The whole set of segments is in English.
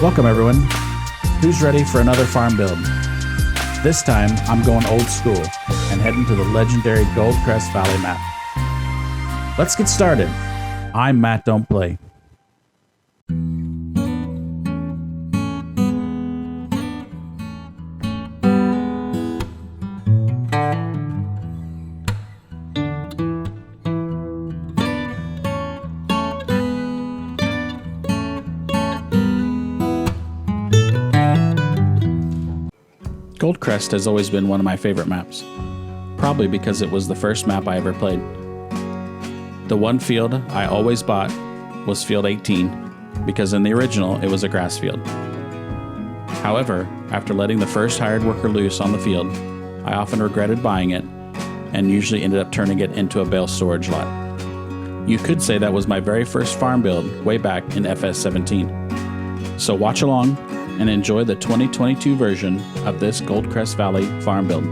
Welcome everyone. Who's ready for another farm build? This time I'm going old school and heading to the legendary Gold Crest Valley map. Let's get started. I'm Matt Don't Play. Gold Crest has always been one of my favorite maps, probably because it was the first map I ever played. The one field I always bought was field 18, because in the original it was a grass field. However, after letting the first hired worker loose on the field, I often regretted buying it and usually ended up turning it into a bale storage lot. You could say that was my very first farm build way back in FS17. So watch along and enjoy the 2022 version of this Gold Crest Valley farm build.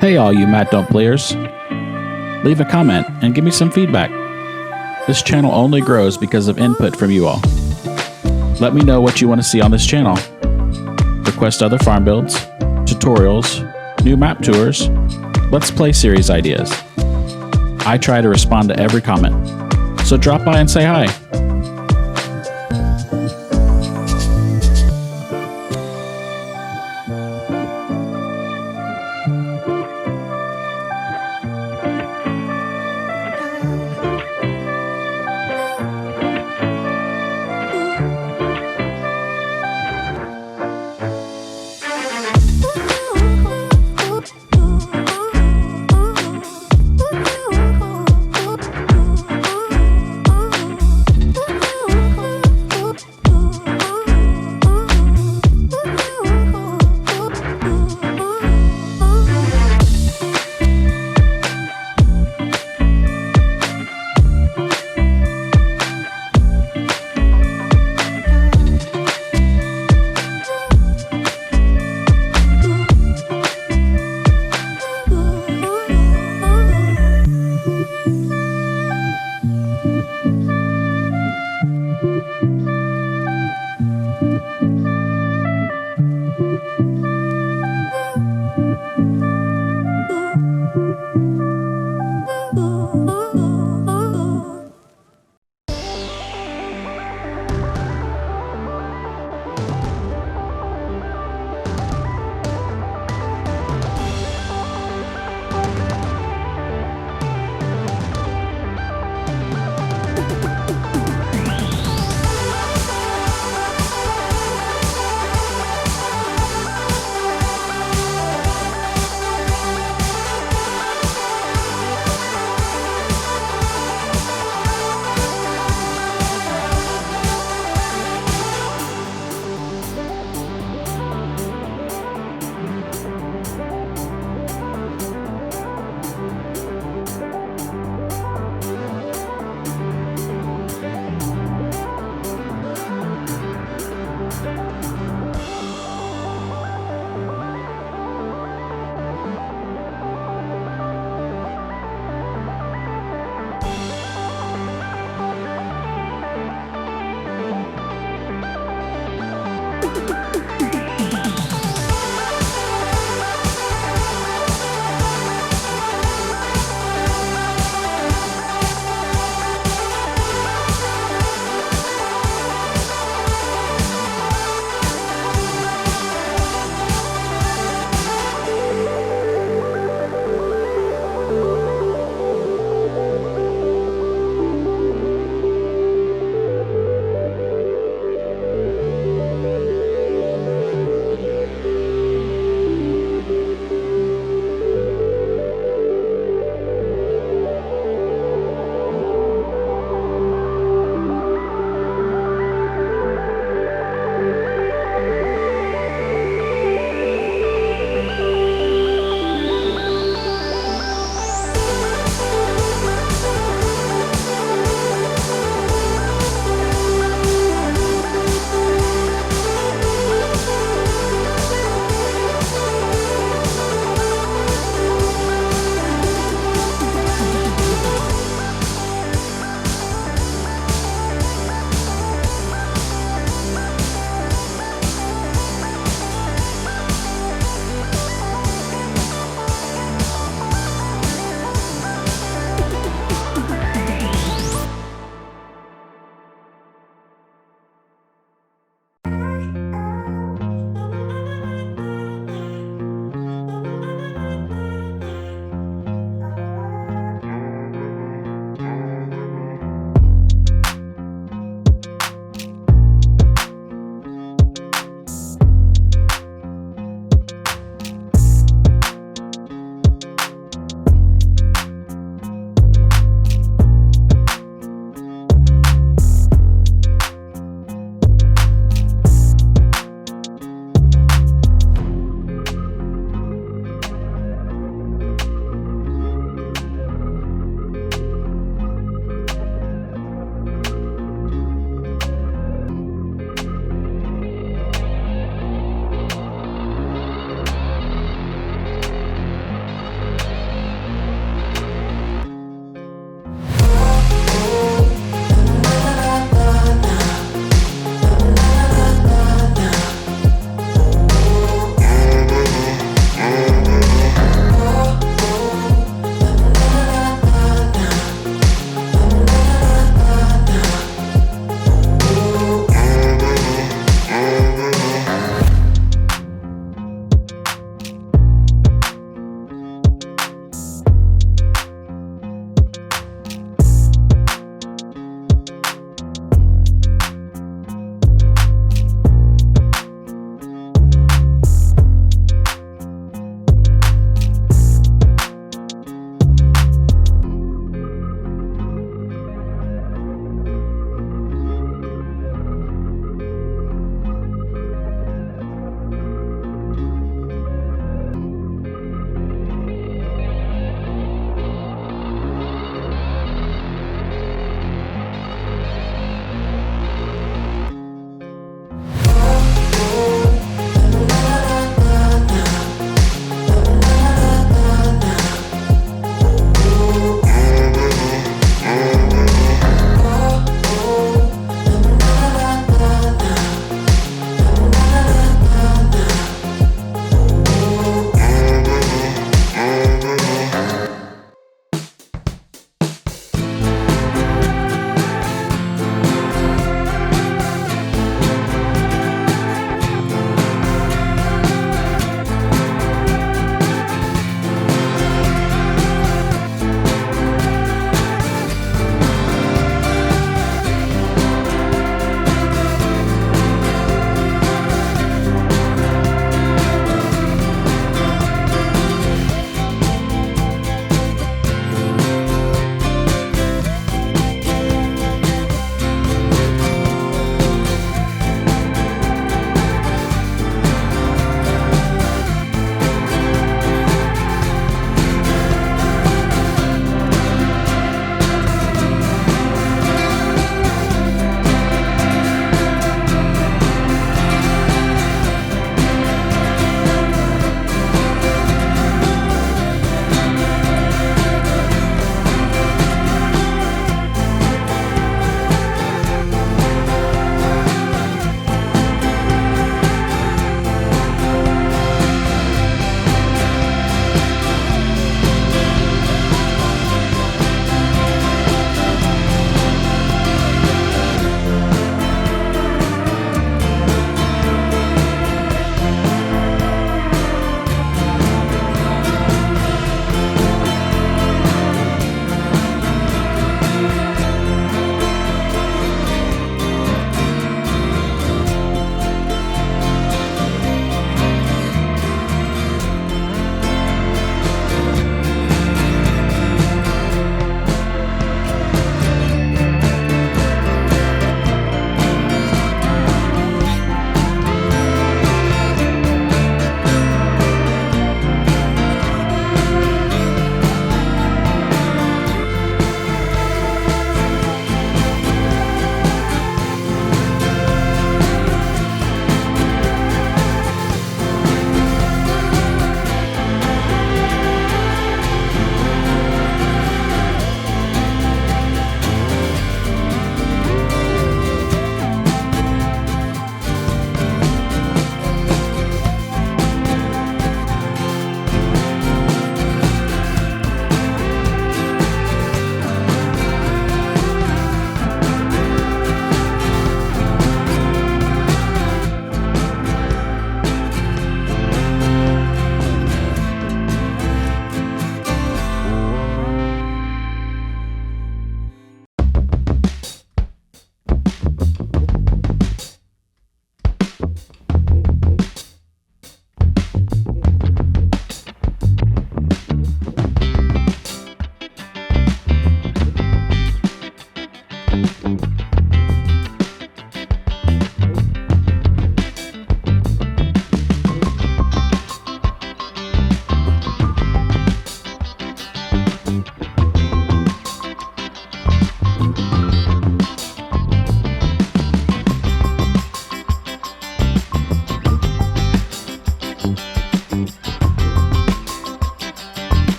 Hey all you Matt Don't players. Leave a comment and give me some feedback. This channel only grows because of input from you all. Let me know what you want to see on this channel. Request other farm builds, tutorials, new map tours, let's play series ideas. I try to respond to every comment, so drop by and say hi.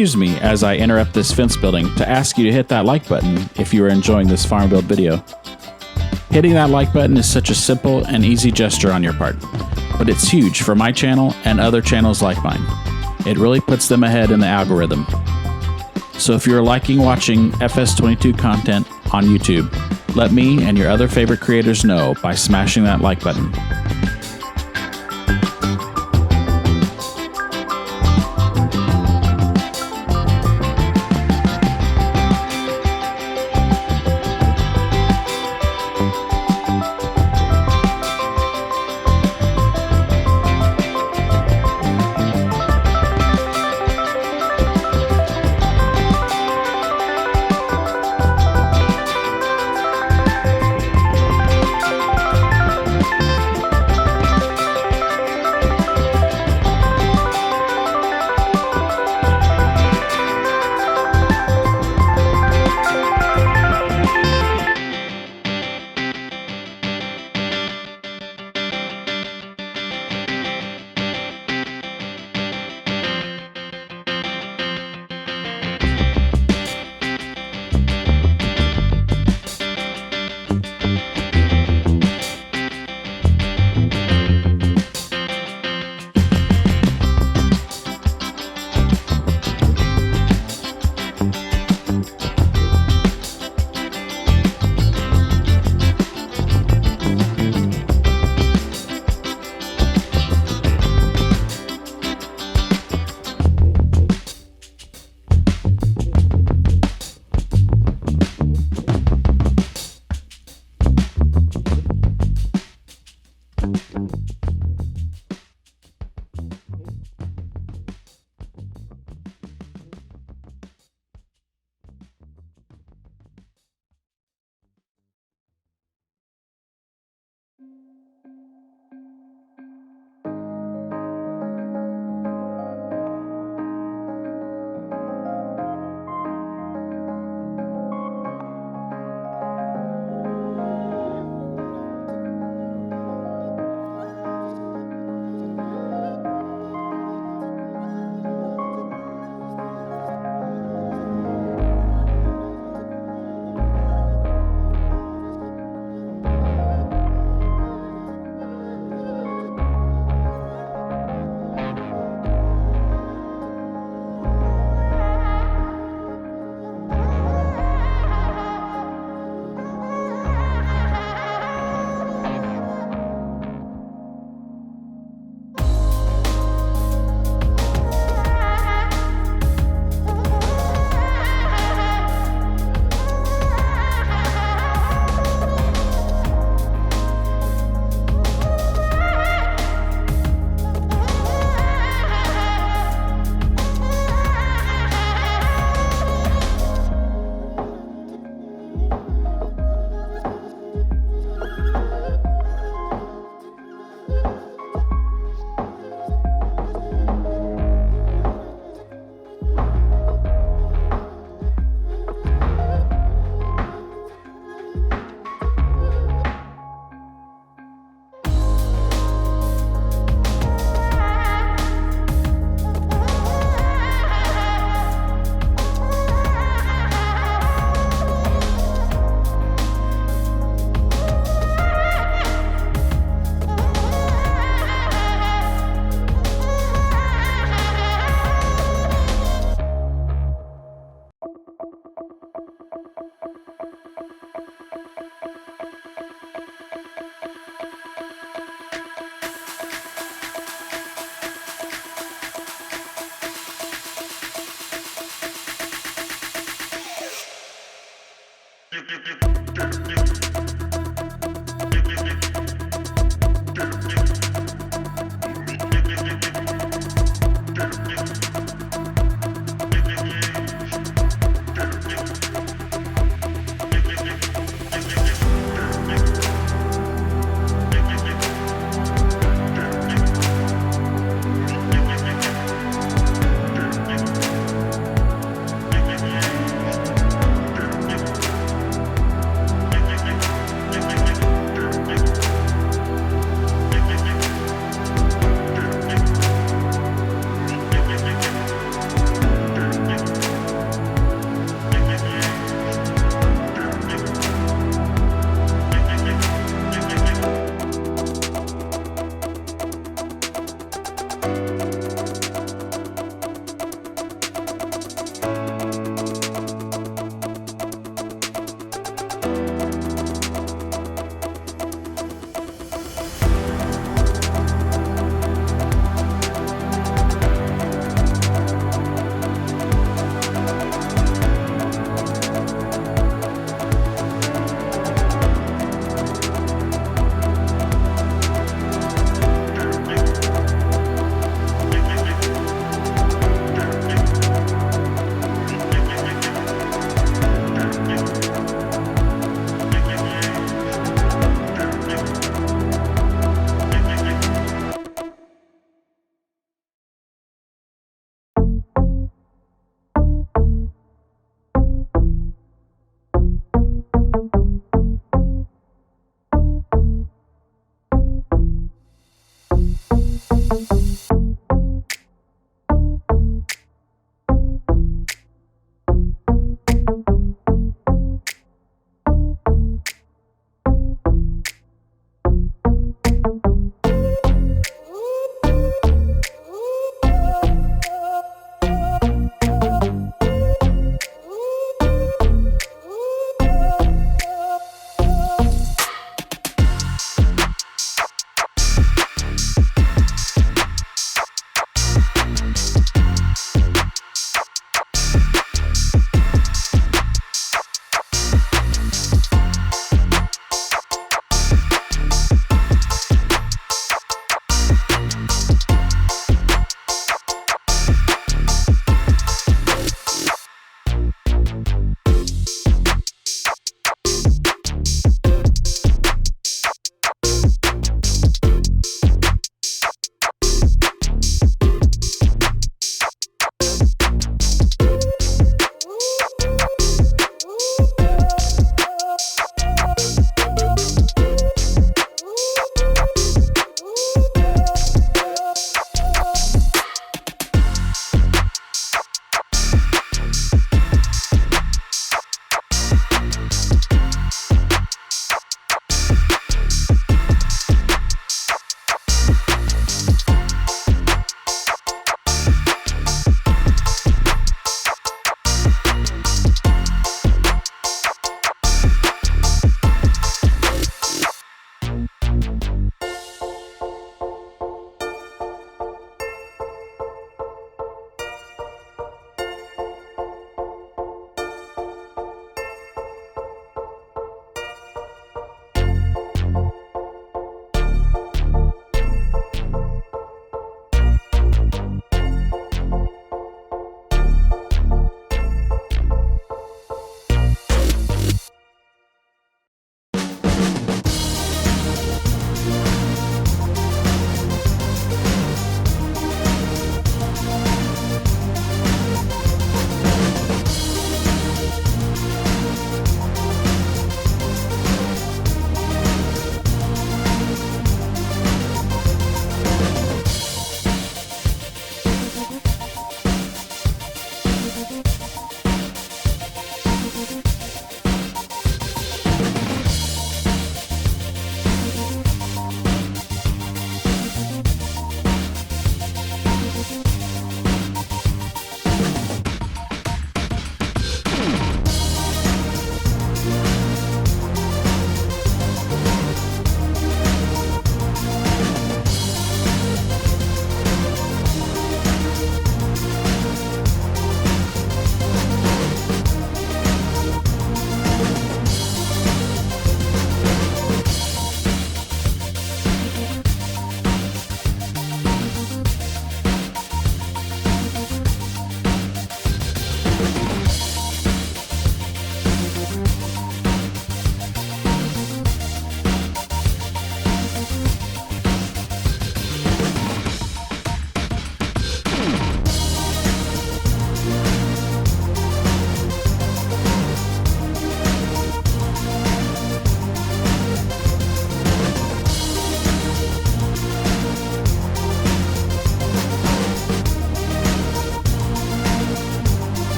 Excuse me as I interrupt this fence building to ask you to hit that like button if you are enjoying this farm build video. Hitting that like button is such a simple and easy gesture on your part, but it's huge for my channel and other channels like mine. It really puts them ahead in the algorithm. So if you're liking watching FS22 content on YouTube, let me and your other favorite creators know by smashing that like button.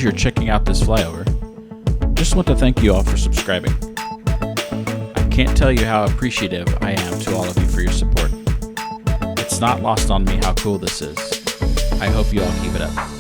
you're checking out this flyover, just want to thank you all for subscribing. I can't tell you how appreciative I am to all of you for your support. It's not lost on me how cool this is. I hope you all keep it up.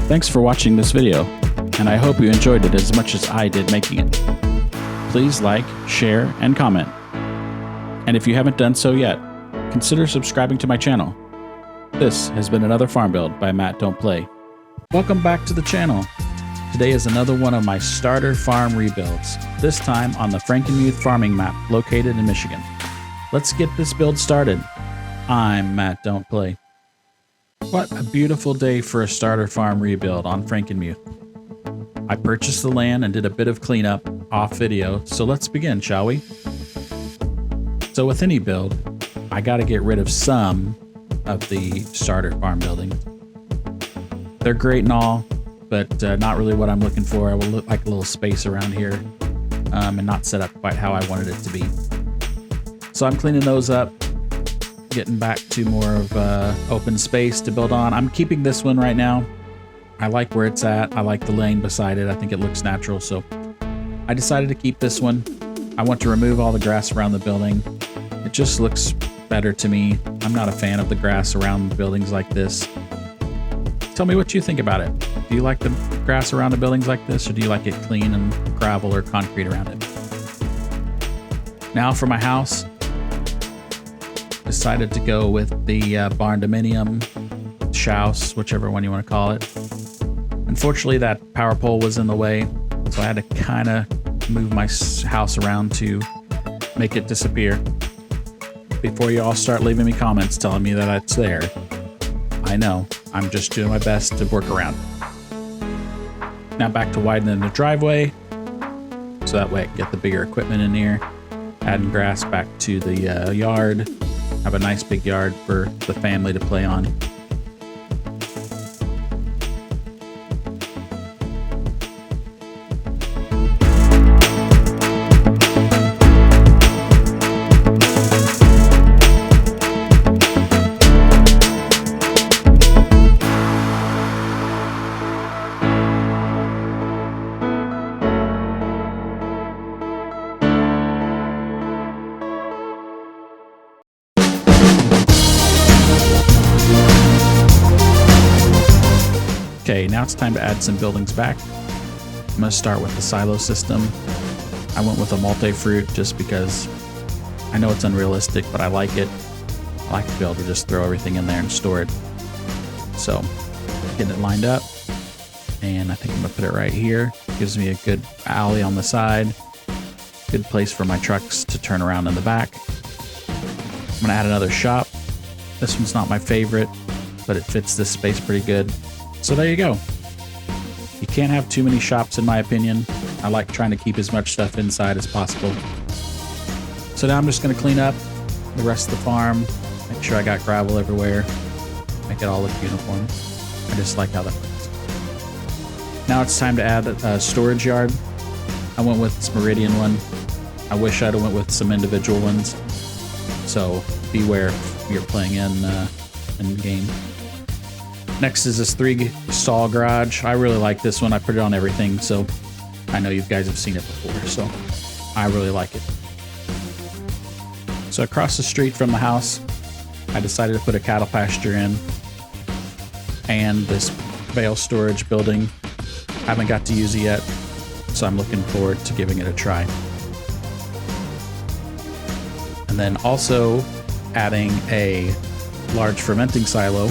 Thanks for watching this video, and I hope you enjoyed it as much as I did making it. Please like, share, and comment. And if you haven't done so yet, consider subscribing to my channel. This has been another farm build by Matt Don't Play. Welcome back to the channel. Today is another one of my starter farm rebuilds, this time on the Frankenmuth farming map located in Michigan. Let's get this build started. I'm Matt Don't Play. What a beautiful day for a starter farm rebuild on Frankenmuth. I purchased the land and did a bit of cleanup off video, so let's begin, shall we? So with any build, I gotta get rid of some of the starter farm buildings. They're great and all, but not really what I'm looking for. I will like a little space around here and not set up quite how I wanted it to be. So I'm cleaning those up, getting back to more of open space to build on. I'm keeping this one right now. I like where it's at. I like the lane beside it. I think it looks natural, so I decided to keep this one. I want to remove all the grass around the building. It just looks better to me. I'm not a fan of the grass around buildings like this. Tell me what you think about it. Do you like the grass around the buildings like this, or do you like it clean and gravel or concrete around it? Now for my house. Decided to go with the barn dominium, house, whichever one you want to call it. Unfortunately, that power pole was in the way, so I had to kind of move my house around to make it disappear. Before you all start leaving me comments telling me that it's there, I know, I'm just doing my best to work around. Now back to widening the driveway, so that way I can get the bigger equipment in here. Adding grass back to the yard. Have a nice big yard for the family to play on. Okay, now it's time to add some buildings back. I'm going to start with the silo system. I went with a multi-fruit just because I know it's unrealistic, but I like it. I like to be able to just throw everything in there and store it. So, getting it lined up. And I think I'm going to put it right here. Gives me a good alley on the side. Good place for my trucks to turn around in the back. I'm going to add another shop. This one's not my favorite, but it fits this space pretty good. So there you go. You can't have too many shops in my opinion. I like trying to keep as much stuff inside as possible. So now I'm just going to clean up the rest of the farm. Make sure I got gravel everywhere. Make it all look uniform. I just like how that looks. Now it's time to add a storage yard. I went with this Meridian one. I wish I'd have went with some individual ones. So beware if you're playing in game. Next is this 3-stall garage. I really like this one. I put it on everything, so I know you guys have seen it before, so I really like it. So across the street from the house, I decided to put a cattle pasture in and this bale storage building. I haven't got to use it yet, so I'm looking forward to giving it a try. And then also adding a large fermenting silo.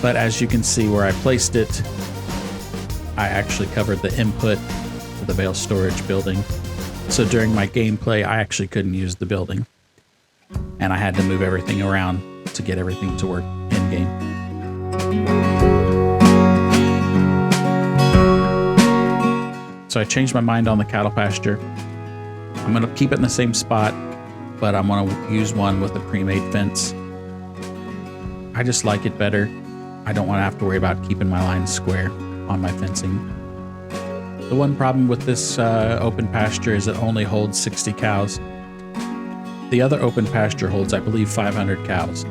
But as you can see where I placed it, I actually covered the input for the bale storage building. So during my gameplay, I actually couldn't use the building. And I had to move everything around to get everything to work in-game. So I changed my mind on the cattle pasture. I'm going to keep it in the same spot. but I'm going to use one with a pre-made fence. I just like it better. I don't want to have to worry about keeping my lines square on my fencing. The one problem with this open pasture is it only holds 60 cows. The other open pasture holds, I believe, 500 cows.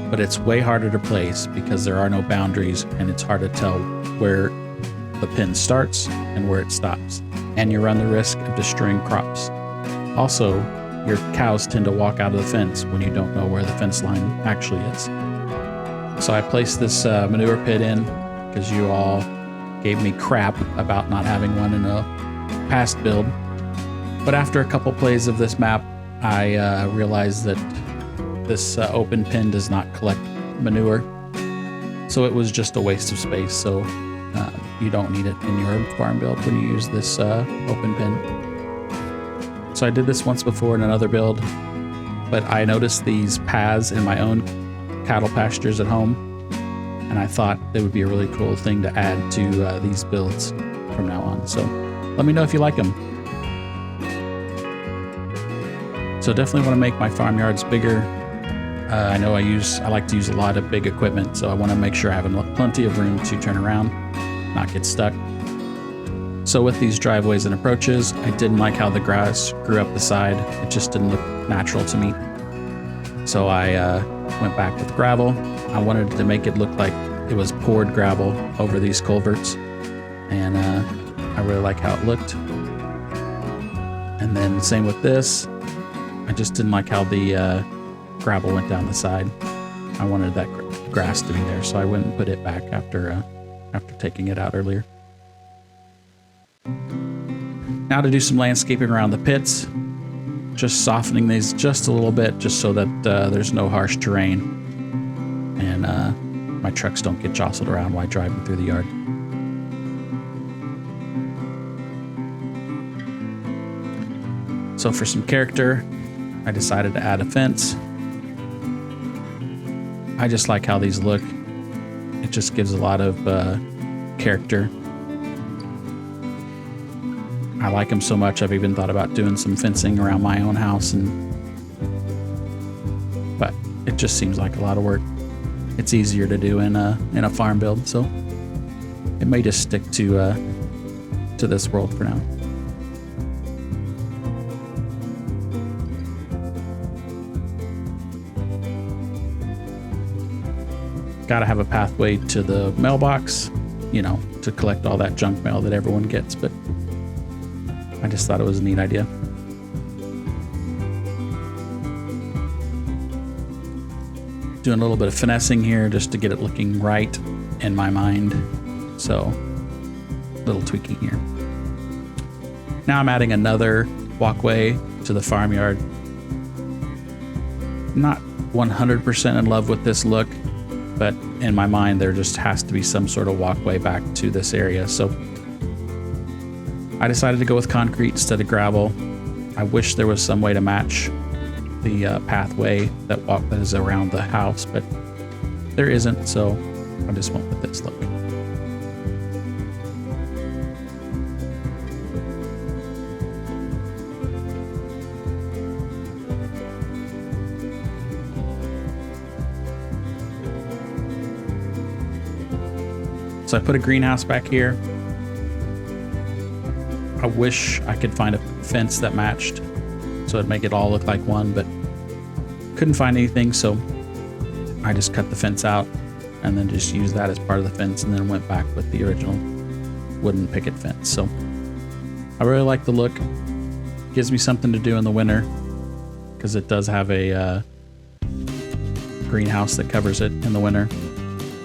But it's way harder to place because there are no boundaries and it's hard to tell where the pen starts and where it stops. And you run the risk of destroying crops. Also, your cows tend to walk out of the fence when you don't know where the fence line actually is. So I placed this manure pit in because you all gave me crap about not having one in a past build. But after a couple plays of this map, I realized that this open pen does not collect manure. So it was just a waste of space. So you don't need it in your farm build when you use this open pen. So I did this once before in another build, but I noticed these paths in my own cattle pastures at home, and I thought it would be a really cool thing to add to these builds from now on. So let me know if you like them. So definitely want to make my farmyards bigger. I know I like to use a lot of big equipment, so I want to make sure I have plenty of room to turn around, not get stuck. So with these driveways and approaches, I didn't like how the grass grew up the side. It just didn't look natural to me. So I went back with gravel. I wanted to make it look like it was poured gravel over these culverts, and I really like how it looked. And then same with this. I just didn't like how the gravel went down the side. I wanted that grass to be there, so I went and put it back after taking it out earlier. Now to do some landscaping around the pits, just softening these just a little bit, just so that there's no harsh terrain and my trucks don't get jostled around while driving through the yard. So for some character, I decided to add a fence. I just like how these look. It just gives a lot of character. I like them so much, I've even thought about doing some fencing around my own house, but it just seems like a lot of work. It's easier to do in a farm build, so it may just stick to this world for now. Gotta have a pathway to the mailbox, to collect all that junk mail that everyone gets, but I just thought it was a neat idea. Doing a little bit of finessing here just to get it looking right in my mind. So, little tweaking here. Now I'm adding another walkway to the farmyard. Not 100% in love with this look, but in my mind there just has to be some sort of walkway back to this area. So I decided to go with concrete instead of gravel. I wish there was some way to match the pathway that is around the house, but there isn't, so I just went with this look. So I put a greenhouse back here. I wish I could find a fence that matched, so it'd make it all look like one, but couldn't find anything, so I just cut the fence out and then just used that as part of the fence, and then went back with the original wooden picket fence. So I really like the look. Gives me something to do in the winter because it does have a greenhouse that covers it in the winter,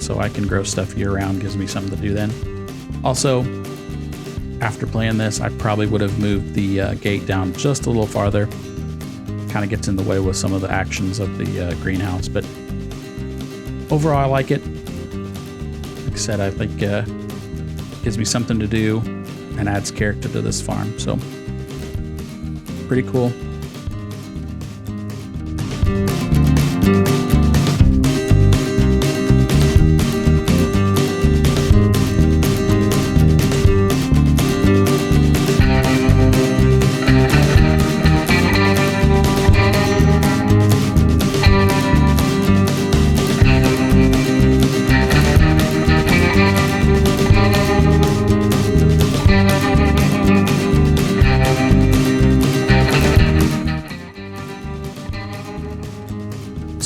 so I can grow stuff year round. Gives me something to do then. Also, after playing this, I probably would have moved the gate down just a little farther. Kind of gets in the way with some of the actions of the greenhouse, but overall I like it. Like I said, I think it gives me something to do and adds character to this farm, so pretty cool.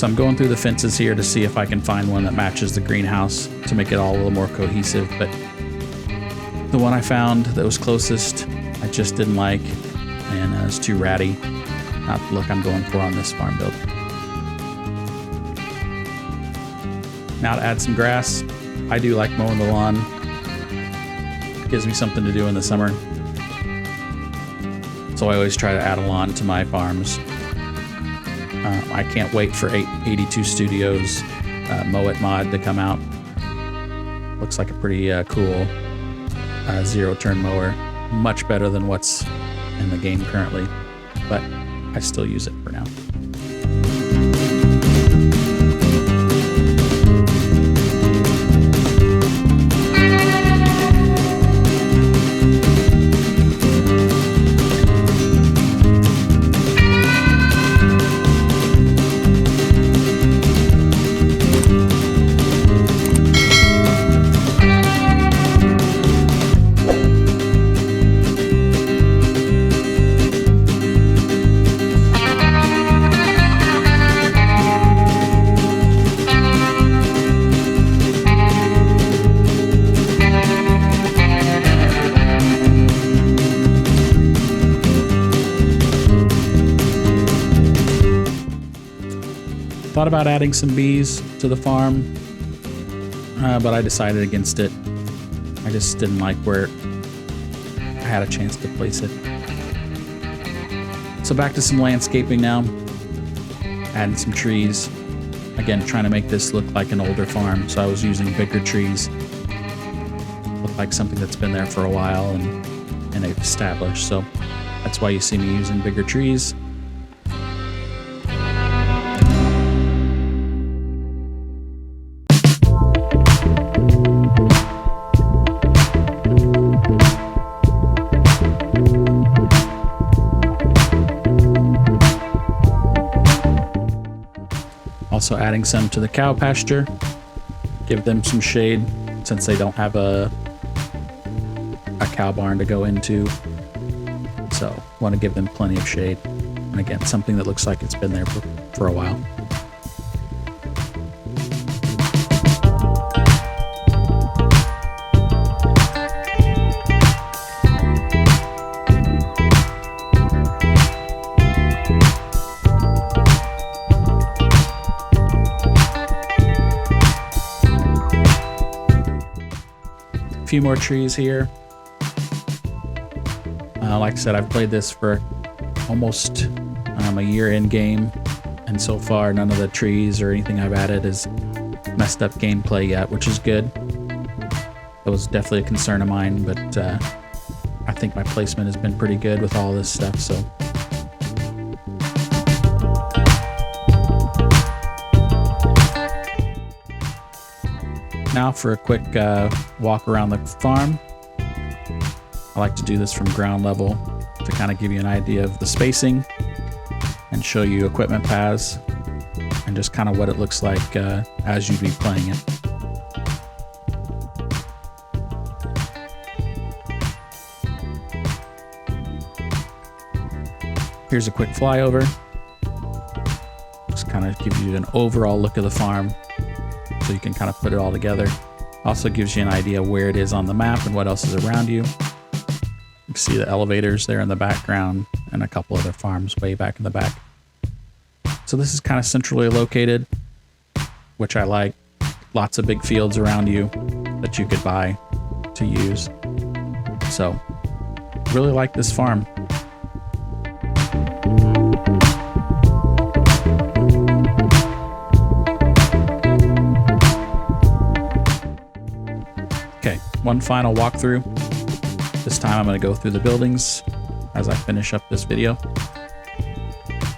So I'm going through the fences here to see if I can find one that matches the greenhouse to make it all a little more cohesive, but the one I found that was closest I just didn't like, and it's too ratty. Not the look I'm going for on this farm build. Now to add some grass. I do like mowing the lawn. It gives me something to do in the summer. So I always try to add a lawn to my farms. I can't wait for 82 Studios Mow It mod to come out. Looks like a pretty cool zero-turn mower. Much better than what's in the game currently, but I still use it for now. Thought about adding some bees to the farm, but I decided against it. I just didn't like where I had a chance to place it. So back to some landscaping now. Adding some trees. Again, trying to make this look like an older farm, so I was using bigger trees. Look like something that's been there for a while and they've established, so that's why you see me using bigger trees. Also adding some to the cow pasture, give them some shade since they don't have a cow barn to go into. So want to give them plenty of shade. And again, something that looks like it's been there for a while. Few more trees here. Like I said, I've played this for almost a year in game, and so far none of the trees or anything I've added has messed up gameplay yet, which is good. That was definitely a concern of mine, but I think my placement has been pretty good with all this stuff, so. Now for a quick walk around the farm. I like to do this from ground level to kind of give you an idea of the spacing and show you equipment paths and just kind of what it looks like as you'd be playing it. Here's a quick flyover. Just kind of gives you an overall look of the farm, so you can kind of put it all together. Also gives you an idea where it is on the map and what else is around you. You can see the elevators there in the background and a couple other farms way back in the back. So this is kind of centrally located, which I like. Lots of big fields around you that you could buy to use. So really like this farm. Okay, one final walkthrough. This time I'm going to go through the buildings as I finish up this video.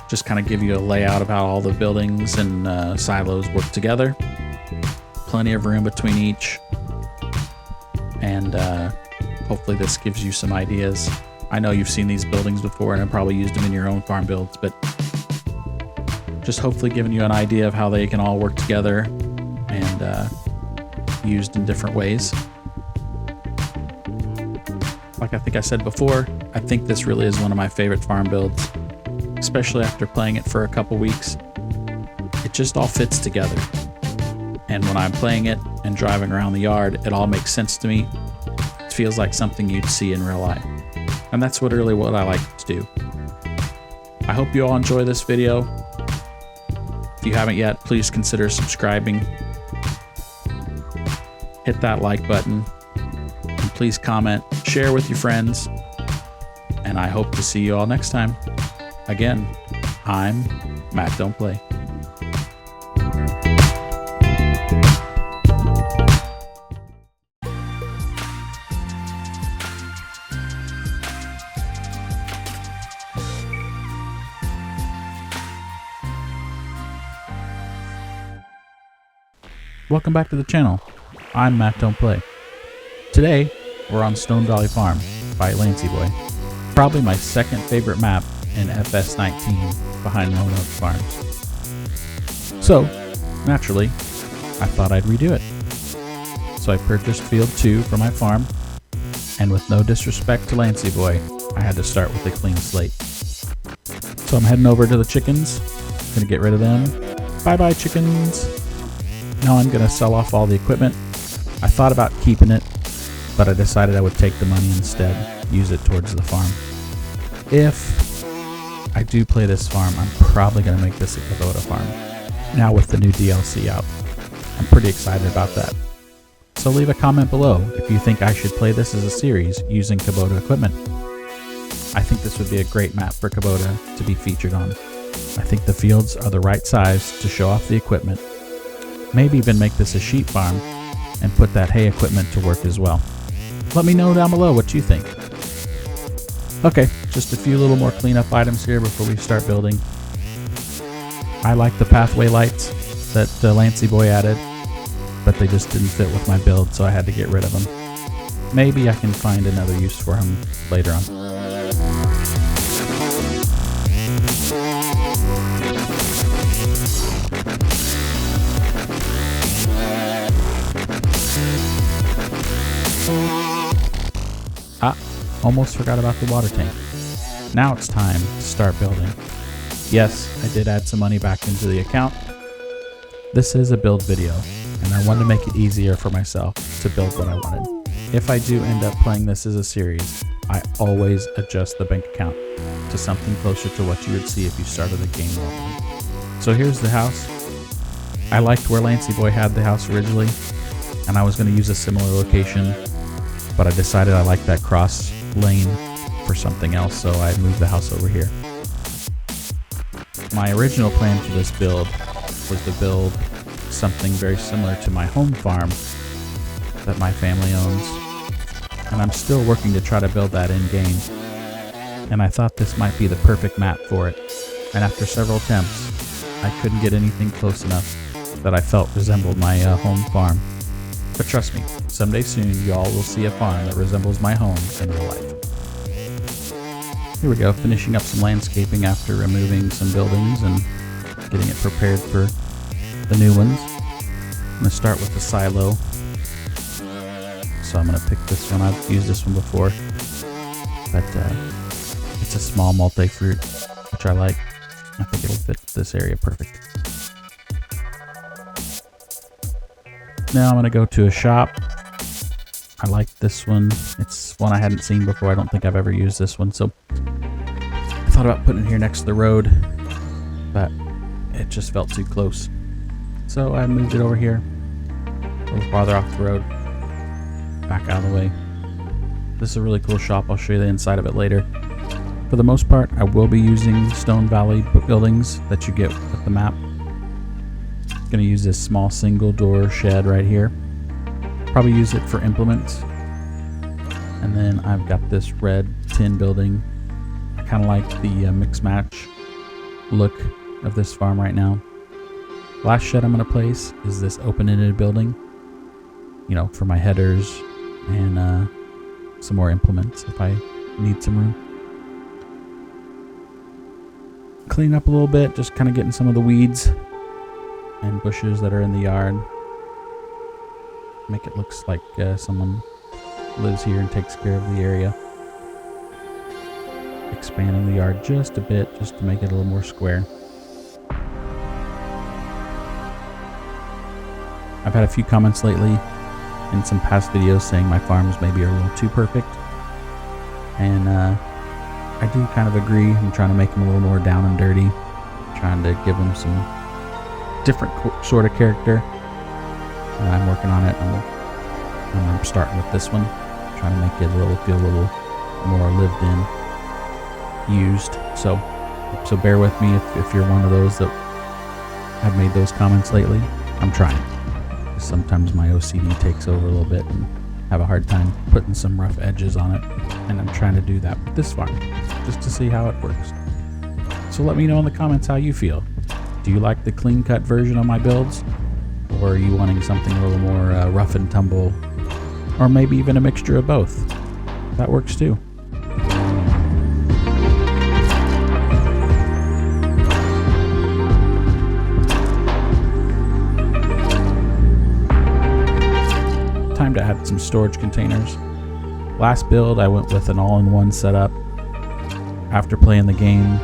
Just kind of give you a layout of how all the buildings and silos work together. Plenty of room between each. And hopefully this gives you some ideas. I know you've seen these buildings before and have probably used them in your own farm builds, but just hopefully giving you an idea of how they can all work together and used in different ways. Like I think I said before, I think this really is one of my favorite farm builds, especially after playing it for a couple weeks. It it just all fits together. And when I'm playing it and driving around the yard, it all makes sense to me. It feels like something you'd see in real life. And that's really what I like to do. I hope you all enjoy this video. If you haven't yet, please consider subscribing. Hit that like button. And please comment, share with your friends. And I hope to see you all next time. Again, I'm Matt Don't Play. Welcome back to the channel. I'm Matt Don't Play. Today, we're on Stone Valley Farm by Lancy Boy. Probably my second favorite map in FS19 behind Lone Oak Farms. So, naturally, I thought I'd redo it. So I purchased Field 2 for my farm, and with no disrespect to Lancy Boy, I had to start with a clean slate. So I'm heading over to the chickens, gonna get rid of them. Bye-bye chickens! Now I'm going to sell off all the equipment. I thought about keeping it, but I decided I would take the money instead, use it towards the farm. If I do play this farm, I'm probably going to make this a Kubota farm. Now with the new DLC out. I'm pretty excited about that. So leave a comment below if you think I should play this as a series using Kubota equipment. I think this would be a great map for Kubota to be featured on. I think the fields are the right size to show off the equipment. Maybe even make this a sheep farm and put that hay equipment to work as well. Let me know down below what you think. Okay, just a few little more cleanup items here before we start building. I like the pathway lights that Lancy Boy added, but they just didn't fit with my build, so I had to get rid of them. Maybe I can find another use for them later on. Almost forgot about the water tank. Now it's time to start building. Yes, I did add some money back into the account. This is a build video, and I wanted to make it easier for myself to build what I wanted. If I do end up playing this as a series, I always adjust the bank account to something closer to what you would see if you started the game normally. So here's the house. I liked where Lancy Boy had the house originally, and I was going to use a similar location, but I decided I liked that cross lane for something else, so I moved the house over here. My original plan for this build was to build something very similar to my home farm that my family owns, and I'm still working to try to build that in-game, and I thought this might be the perfect map for it, and after several attempts, I couldn't get anything close enough that I felt resembled my home farm. But trust me, someday soon y'all will see a farm that resembles my home in real life. Here we go, finishing up some landscaping after removing some buildings and getting it prepared for the new ones. I'm going to start with the silo. So I'm going to pick this one. I've used this one before, but it's a small multi-fruit, which I like. I think it'll fit this area perfect. Now I'm going to go to a shop. I like this one. It's one I hadn't seen before. I don't think I've ever used this one. So I thought about putting it here next to the road, but it just felt too close. So I moved it over here, a little farther off the road, back out of the way. This is a really cool shop. I'll show you the inside of it later. For the most part, I will be using Stone Valley buildings that you get with the map. Going to use this small single door shed right here. Probably use it for implements. And then I've got this red tin building. I kind of like the mix match look of this farm right now. Last shed I'm going to place is this open-ended building, you know, for my headers and some more implements if I need some room. Clean up a little bit, just kind of getting some of the weeds and bushes that are in the yard. Make it look like someone lives here and takes care of the area. Expanding the yard just a bit, just to make it a little more square. I've had a few comments lately in some past videos saying my farms maybe are a little too perfect. And I do kind of agree. I'm trying to make them a little more down and dirty. Trying to give them some different sort of character. And I'm working on it. I'm starting with this one. Trying to make it feel a little more lived in, used. So bear with me if you're one of those that have made those comments lately. I'm trying. Sometimes my OCD takes over a little bit and have a hard time putting some rough edges on it. And I'm trying to do that with this farm, just to see how it works. So let me know in the comments how you feel. Do you like the clean cut version of my builds? Or are you wanting something a little more rough and tumble? Or maybe even a mixture of both? That works too. Time to add some storage containers. Last build I went with an all-in-one setup. After playing the game,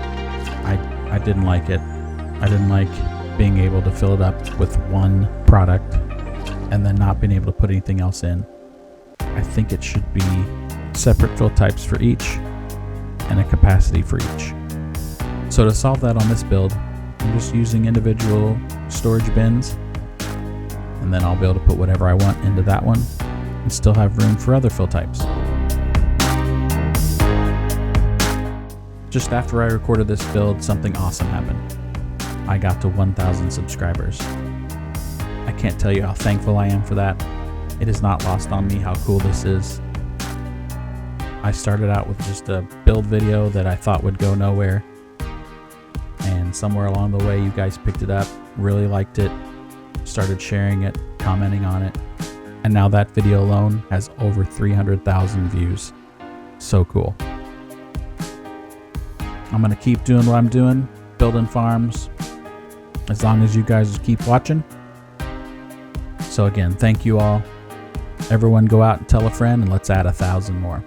I didn't like it. I didn't like being able to fill it up with one product and then not being able to put anything else in. I think it should be separate fill types for each and a capacity for each. So to solve that on this build, I'm just using individual storage bins, and then I'll be able to put whatever I want into that one and still have room for other fill types. Just after I recorded this build, something awesome happened. I got to 1,000 subscribers. I can't tell you how thankful I am for that. It is not lost on me how cool this is. I started out with just a build video that I thought would go nowhere, and somewhere along the way you guys picked it up, really liked it, started sharing it, commenting on it, and now that video alone has over 300,000 views. So cool. I'm gonna keep doing what I'm doing, building farms, as long as you guys keep watching. So again, thank you all. Everyone go out and tell a friend, and let's add 1,000 more.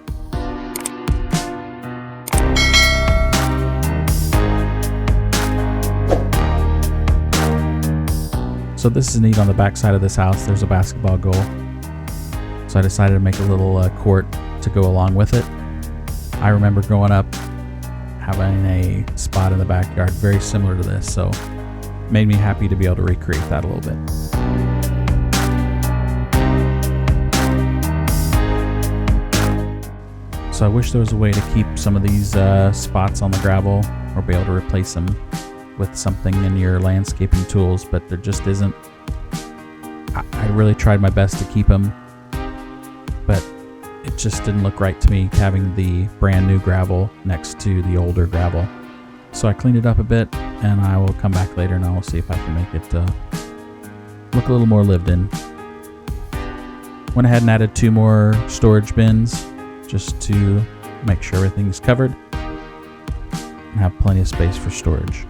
So this is neat. On the back side of this house, there's a basketball goal. So I decided to make a little court to go along with it. I remember growing up having a spot in the backyard very similar to this, so it made me happy to be able to recreate that a little bit. So I wish there was a way to keep some of these spots on the gravel, or be able to replace them with something in your landscaping tools, but there just isn't. I really tried my best to keep them, but it just didn't look right to me having the brand new gravel next to the older gravel. So I cleaned it up a bit, and I will come back later and I will see if I can make it look a little more lived in. Went ahead and added 2 more storage bins just to make sure everything's covered and have plenty of space for storage.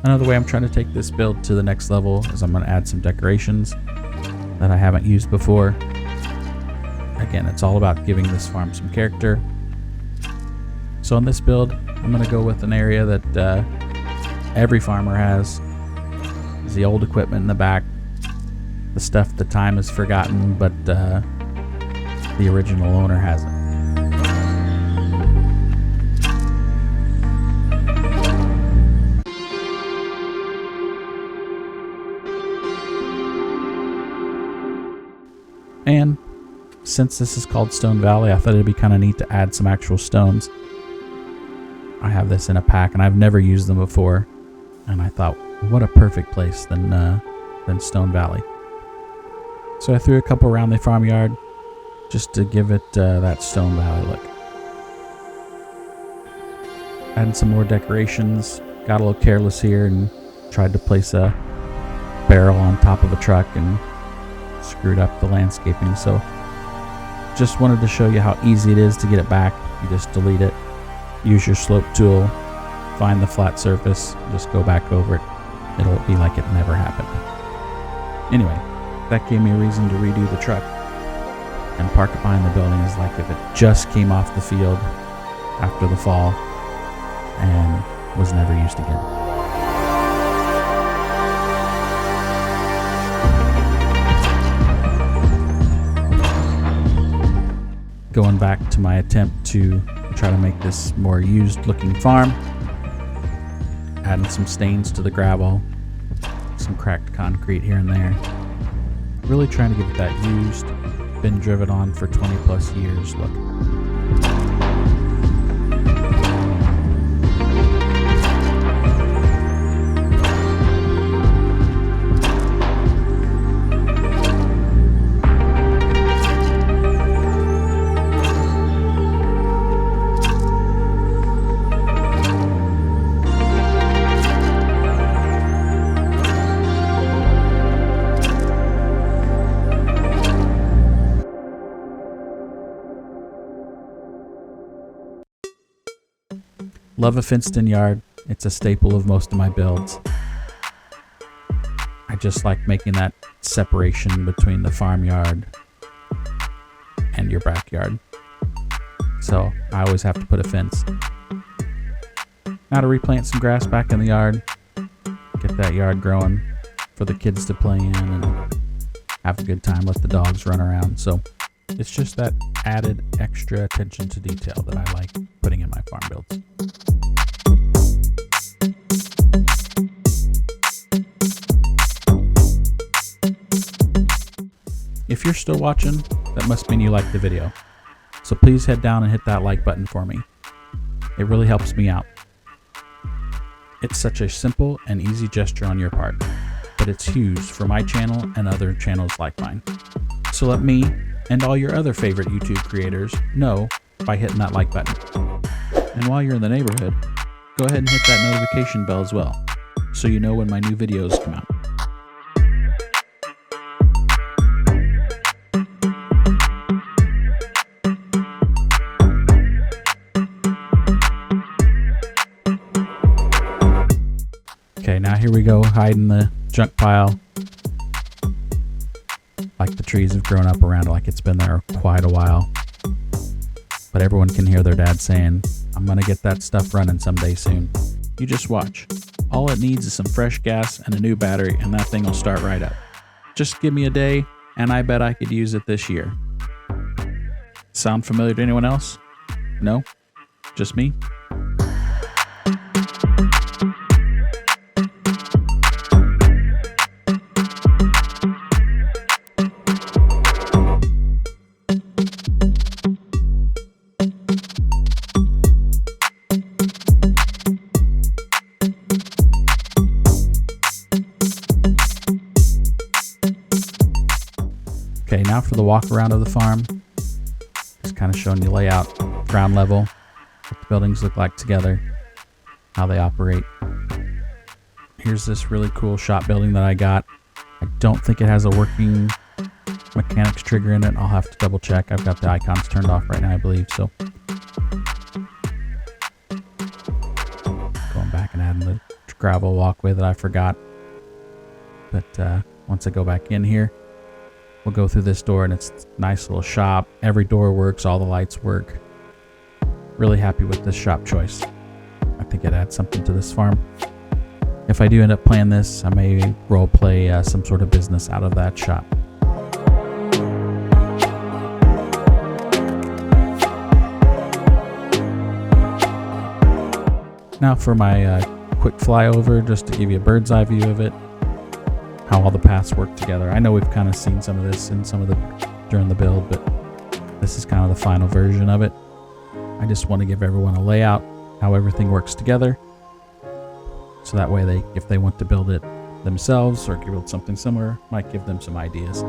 Another way I'm trying to take this build to the next level is I'm going to add some decorations that I haven't used before. Again, it's all about giving this farm some character. So in this build, I'm going to go with an area that every farmer has. Is the old equipment in the back, the stuff the time has forgotten, but the original owner hasn't. And since this is called Stone Valley, I thought it'd be kind of neat to add some actual stones. I have this in a pack, and I've never used them before. And I thought, what a perfect place than Stone Valley. So I threw a couple around the farmyard just to give it that Stone Valley look. adding some more decorations. Got a little careless here and tried to place a barrel on top of a truck and screwed up the landscaping. So just wanted to show you how easy it is to get it back. You just delete it, use your slope tool, find the flat surface, just go back over it. It'll be like it never happened. Anyway, that gave me a reason to redo the truck and park it behind the building. Is like if it just came off the field after the fall and was never used again. Going back to my attempt to try to make this more used looking farm, adding some stains to the gravel, some cracked concrete here and there, really trying to give it that used, been driven on for 20 plus years look. Love a fenced-in yard. It's a staple of most of my builds. I just like making that separation between the farmyard and your backyard. So I always have to put a fence. Now to replant some grass back in the yard, get that yard growing for the kids to play in and have a good time, let the dogs run around. So it's just that added extra attention to detail that I like putting in my farm builds. If you're still watching, that must mean you liked the video. So please head down and hit that like button for me. It really helps me out. It's such a simple and easy gesture on your part, but it's huge for my channel and other channels like mine. So let me and all your other favorite YouTube creators know by hitting that like button. And while you're in the neighborhood, go ahead and hit that notification bell as well, so you know when my new videos come out. Okay, now here we go, hiding the junk pile. Like the trees have grown up around it, like it's been there quite a while. But everyone can hear their dad saying, I'm gonna get that stuff running someday soon. You just watch. All it needs is some fresh gas and a new battery, and that thing will start right up. Just give me a day, and I bet I could use it this year. Sound familiar to anyone else? No? Just me? Okay, now for the walk around of the farm. Just kind of showing you layout, ground level, what the buildings look like together, how they operate. Here's this really cool shop building that I got. I don't think it has a working mechanics trigger in it. I'll have to double check. I've got the icons turned off right now, I believe. So going back and adding the gravel walkway that I forgot. But once I go back in here, we'll go through this door, and it's a nice little shop. Every door works, all the lights work. Really happy with this shop choice. I think it adds something to this farm. If I do end up playing this, I may role play some sort of business out of that shop. Now for my quick flyover, just to give you a bird's eye view of it, how all the paths work together. I know we've kind of seen some of this in some of the during the build, but this is kind of the final version of it. I just want to give everyone a layout, how everything works together, so that way if they want to build it themselves or build something similar, might give them some ideas.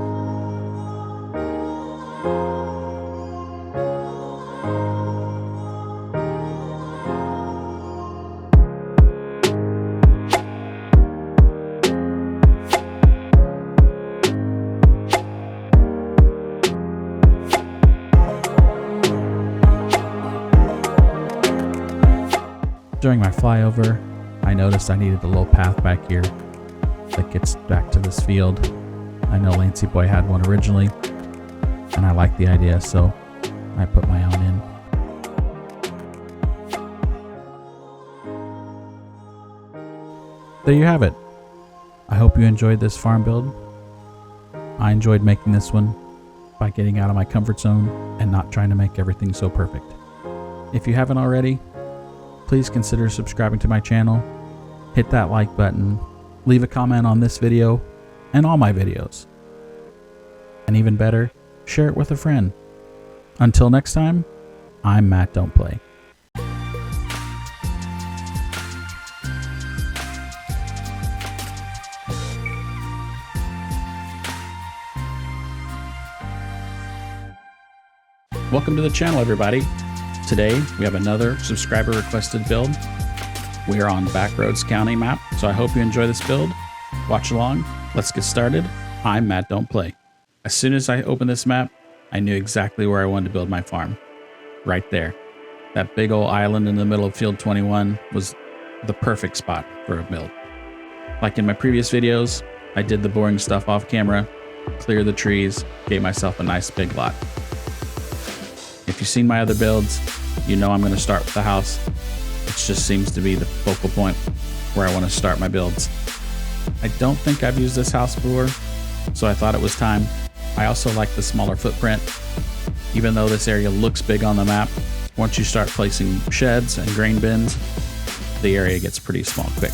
During my flyover, I noticed I needed a little path back here that gets back to this field. I know Lancey Boy had one originally, and I liked the idea, so I put my own in. There you have it. I hope you enjoyed this farm build. I enjoyed making this one by getting out of my comfort zone and not trying to make everything so perfect. If you haven't already, please consider subscribing to my channel, hit that like button, leave a comment on this video and all my videos. And even better, share it with a friend. Until next time, I'm Matt Don't Play. Welcome to the channel, everybody. Today, we have another subscriber requested build. We are on Backroads County map, so I hope you enjoy this build. Watch along. Let's get started. I'm Matt Don't Play. As soon as I opened this map, I knew exactly where I wanted to build my farm. Right there. That big old island in the middle of Field 21 was the perfect spot for a build. Like in my previous videos, I did the boring stuff off camera, cleared the trees, gave myself a nice big lot. If you've seen my other builds, you know I'm going to start with the house. It just seems to be the focal point where I want to start my builds. I don't think I've used this house before, so I thought it was time. I also like the smaller footprint. Even though this area looks big on the map, once you start placing sheds and grain bins, the area gets pretty small quick.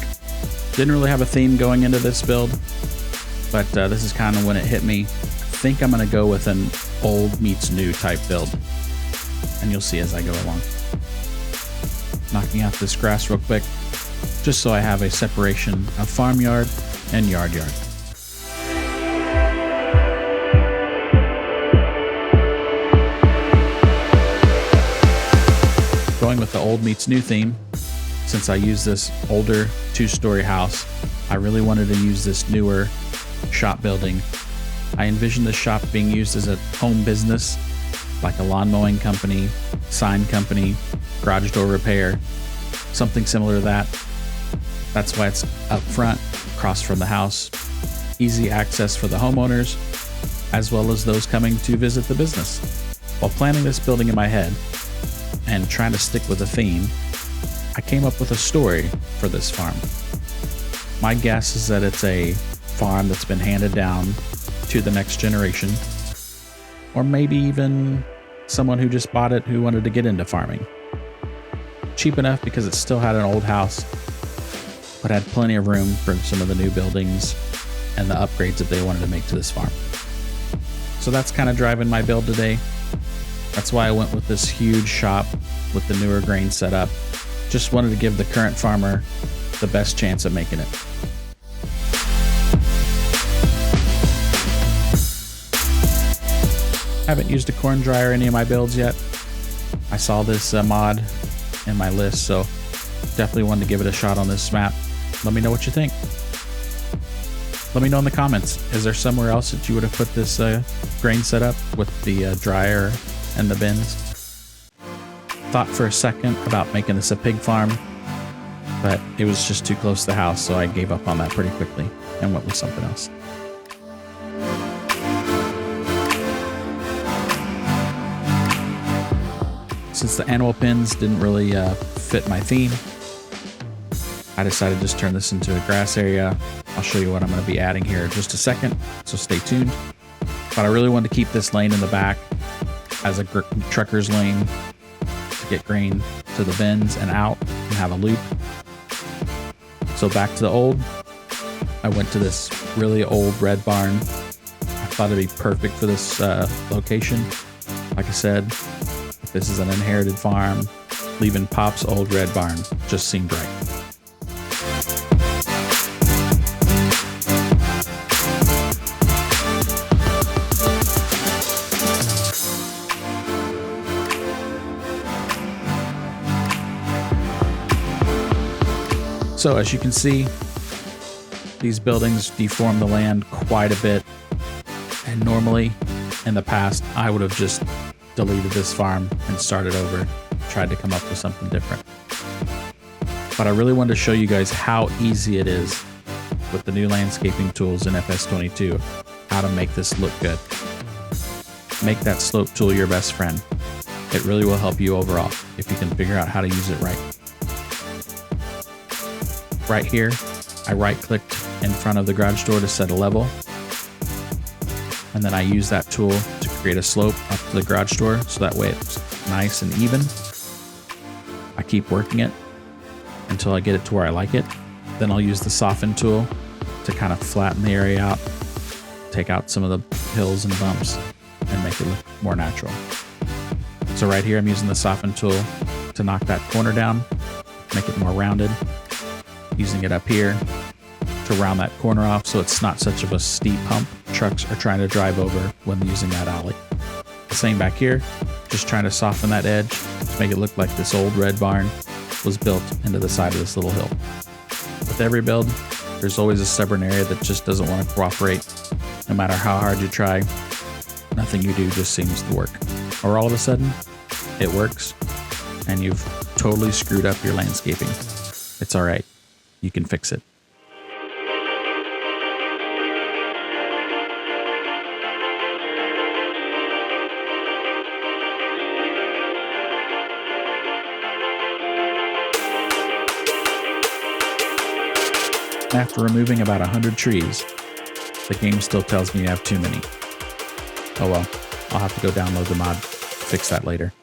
Didn't really have a theme going into this build, but this is kind of when it hit me. I think I'm going to go with an old meets new type build. And you'll see as I go along. Knocking out this grass real quick, just so I have a separation of farmyard and yard. Going with the old meets new theme, since I use this older 2-story house, I really wanted to use this newer shop building. I envisioned this shop being used as a home business, like a lawn mowing company, sign company, garage door repair, something similar to that. That's why it's up front, across from the house. Easy access for the homeowners, as well as those coming to visit the business. While planning this building in my head and trying to stick with a theme, I came up with a story for this farm. My guess is that it's a farm that's been handed down to the next generation, or maybe even someone who just bought it who wanted to get into farming. Cheap enough because it still had an old house, but had plenty of room for some of the new buildings and the upgrades that they wanted to make to this farm. So that's kind of driving my build today. That's why I went with this huge shop with the newer grain setup. Just wanted to give the current farmer the best chance of making it. Haven't used a corn dryer in any of my builds yet. I saw this mod in my list, so definitely wanted to give it a shot on this map. Let me know what you think. Let me know in the comments. Is there somewhere else that you would have put this grain setup with the dryer and the bins? Thought for a second about making this a pig farm, but it was just too close to the house, so I gave up on that pretty quickly and went with something else. Since the animal pens didn't really fit my theme, I decided to just turn this into a grass area. I'll show you what I'm going to be adding here in just a second, so stay tuned. But I really wanted to keep this lane in the back as a trucker's lane to get grain to the bins and out and have a loop. So back to the old, I went to this really old red barn. I thought it'd be perfect for this location. Like I said, this is an inherited farm. Leaving Pop's old red barn just seemed right. So as you can see, these buildings deform the land quite a bit. And normally in the past, I would have just deleted this farm and started over, tried to come up with something different. but I really wanted to show you guys how easy it is with the new landscaping tools in FS22, how to make this look good. Make that slope tool your best friend. It really will help you overall if you can figure out how to use it right. Right here, I right-clicked in front of the garage door to set a level, and then I use that tool to create a slope up to the garage door so that way it's nice and even. I keep working it until I get it to where I like it. Then I'll use the soften tool to kind of flatten the area out, take out some of the hills and bumps, and make it look more natural. So right here I'm using the soften tool to knock that corner down, make it more rounded. Using it up here to round that corner off so it's not such of a steep hump trucks are trying to drive over when using that alley. The same back here, just trying to soften that edge to make it look like this old red barn was built into the side of this little hill. With every build, there's always a stubborn area that just doesn't want to cooperate. No matter how hard you try, nothing you do just seems to work. Or all of a sudden, it works, and you've totally screwed up your landscaping. It's all right. You can fix it. After removing about 100 trees, the game still tells me I have too many. Oh well, I'll have to go download the mod, fix that later.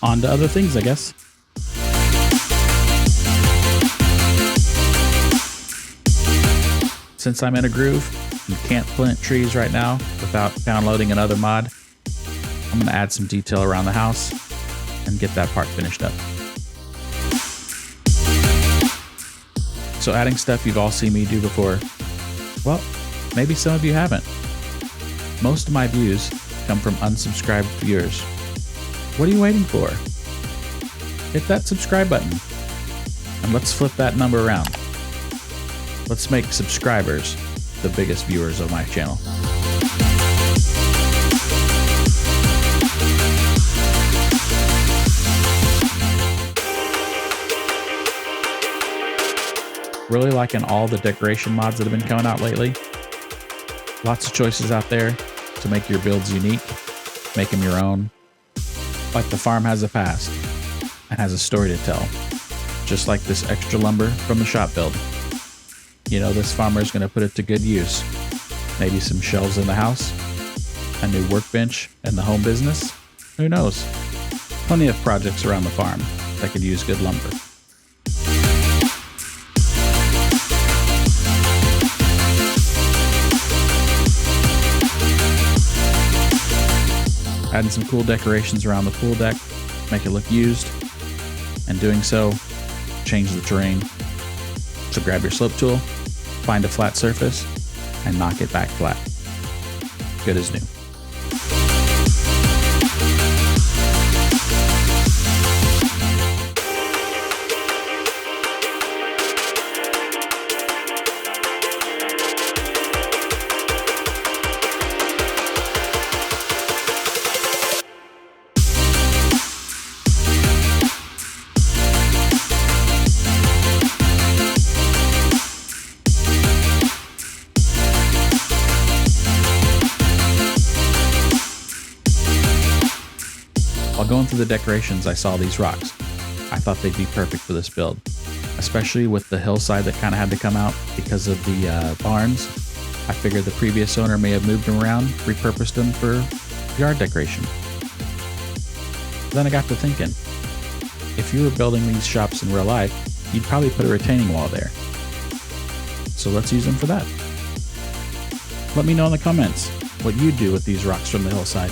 On to other things, I guess. Since I'm in a groove, you can't plant trees right now without downloading another mod. I'm going to add some detail around the house and get that part finished up. So adding stuff you've all seen me do before, well, maybe some of you haven't. Most of my views come from unsubscribed viewers. What are you waiting for? Hit that subscribe button and let's flip that number around. Let's make subscribers the biggest viewers of my channel. Really liking all the decoration mods that have been coming out lately. Lots of choices out there to make your builds unique, make them your own. Like the farm has a past and has a story to tell, just like this extra lumber from the shop build. You know, this farmer is going to put it to good use. Maybe some shelves in the house, a new workbench in the home business. Who knows? Plenty of projects around the farm that could use good lumber. Adding some cool decorations around the pool deck, make it look used, and doing so, change the terrain. So grab your slope tool, find a flat surface, and knock it back flat. Good as new. While going through the decorations, I saw these rocks. I thought they'd be perfect for this build, especially with the hillside that kind of had to come out because of the barns. I figured the previous owner may have moved them around, repurposed them for yard decoration. Then I got to thinking, if you were building these shops in real life, you'd probably put a retaining wall there. So let's use them for that. Let me know in the comments what you'd do with these rocks from the hillside.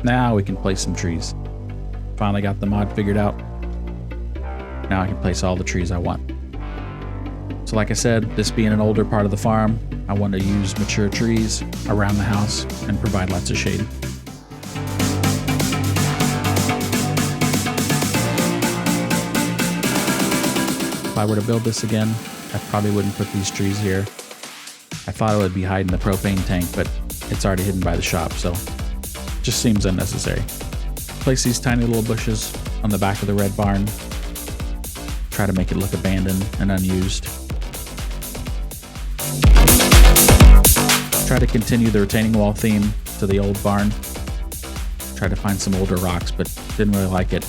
Now we can place some trees. Finally got the mod figured out. Now I can place all the trees I want. So like I said, this being an older part of the farm, I want to use mature trees around the house and provide lots of shade. If I were to build this again, I probably wouldn't put these trees here. I thought it would be hiding the propane tank, but it's already hidden by the shop, so just seems unnecessary. Place these tiny little bushes on the back of the red barn. Try to make it look abandoned and unused. Try to continue the retaining wall theme to the old barn. Tried to find some older rocks, but didn't really like it.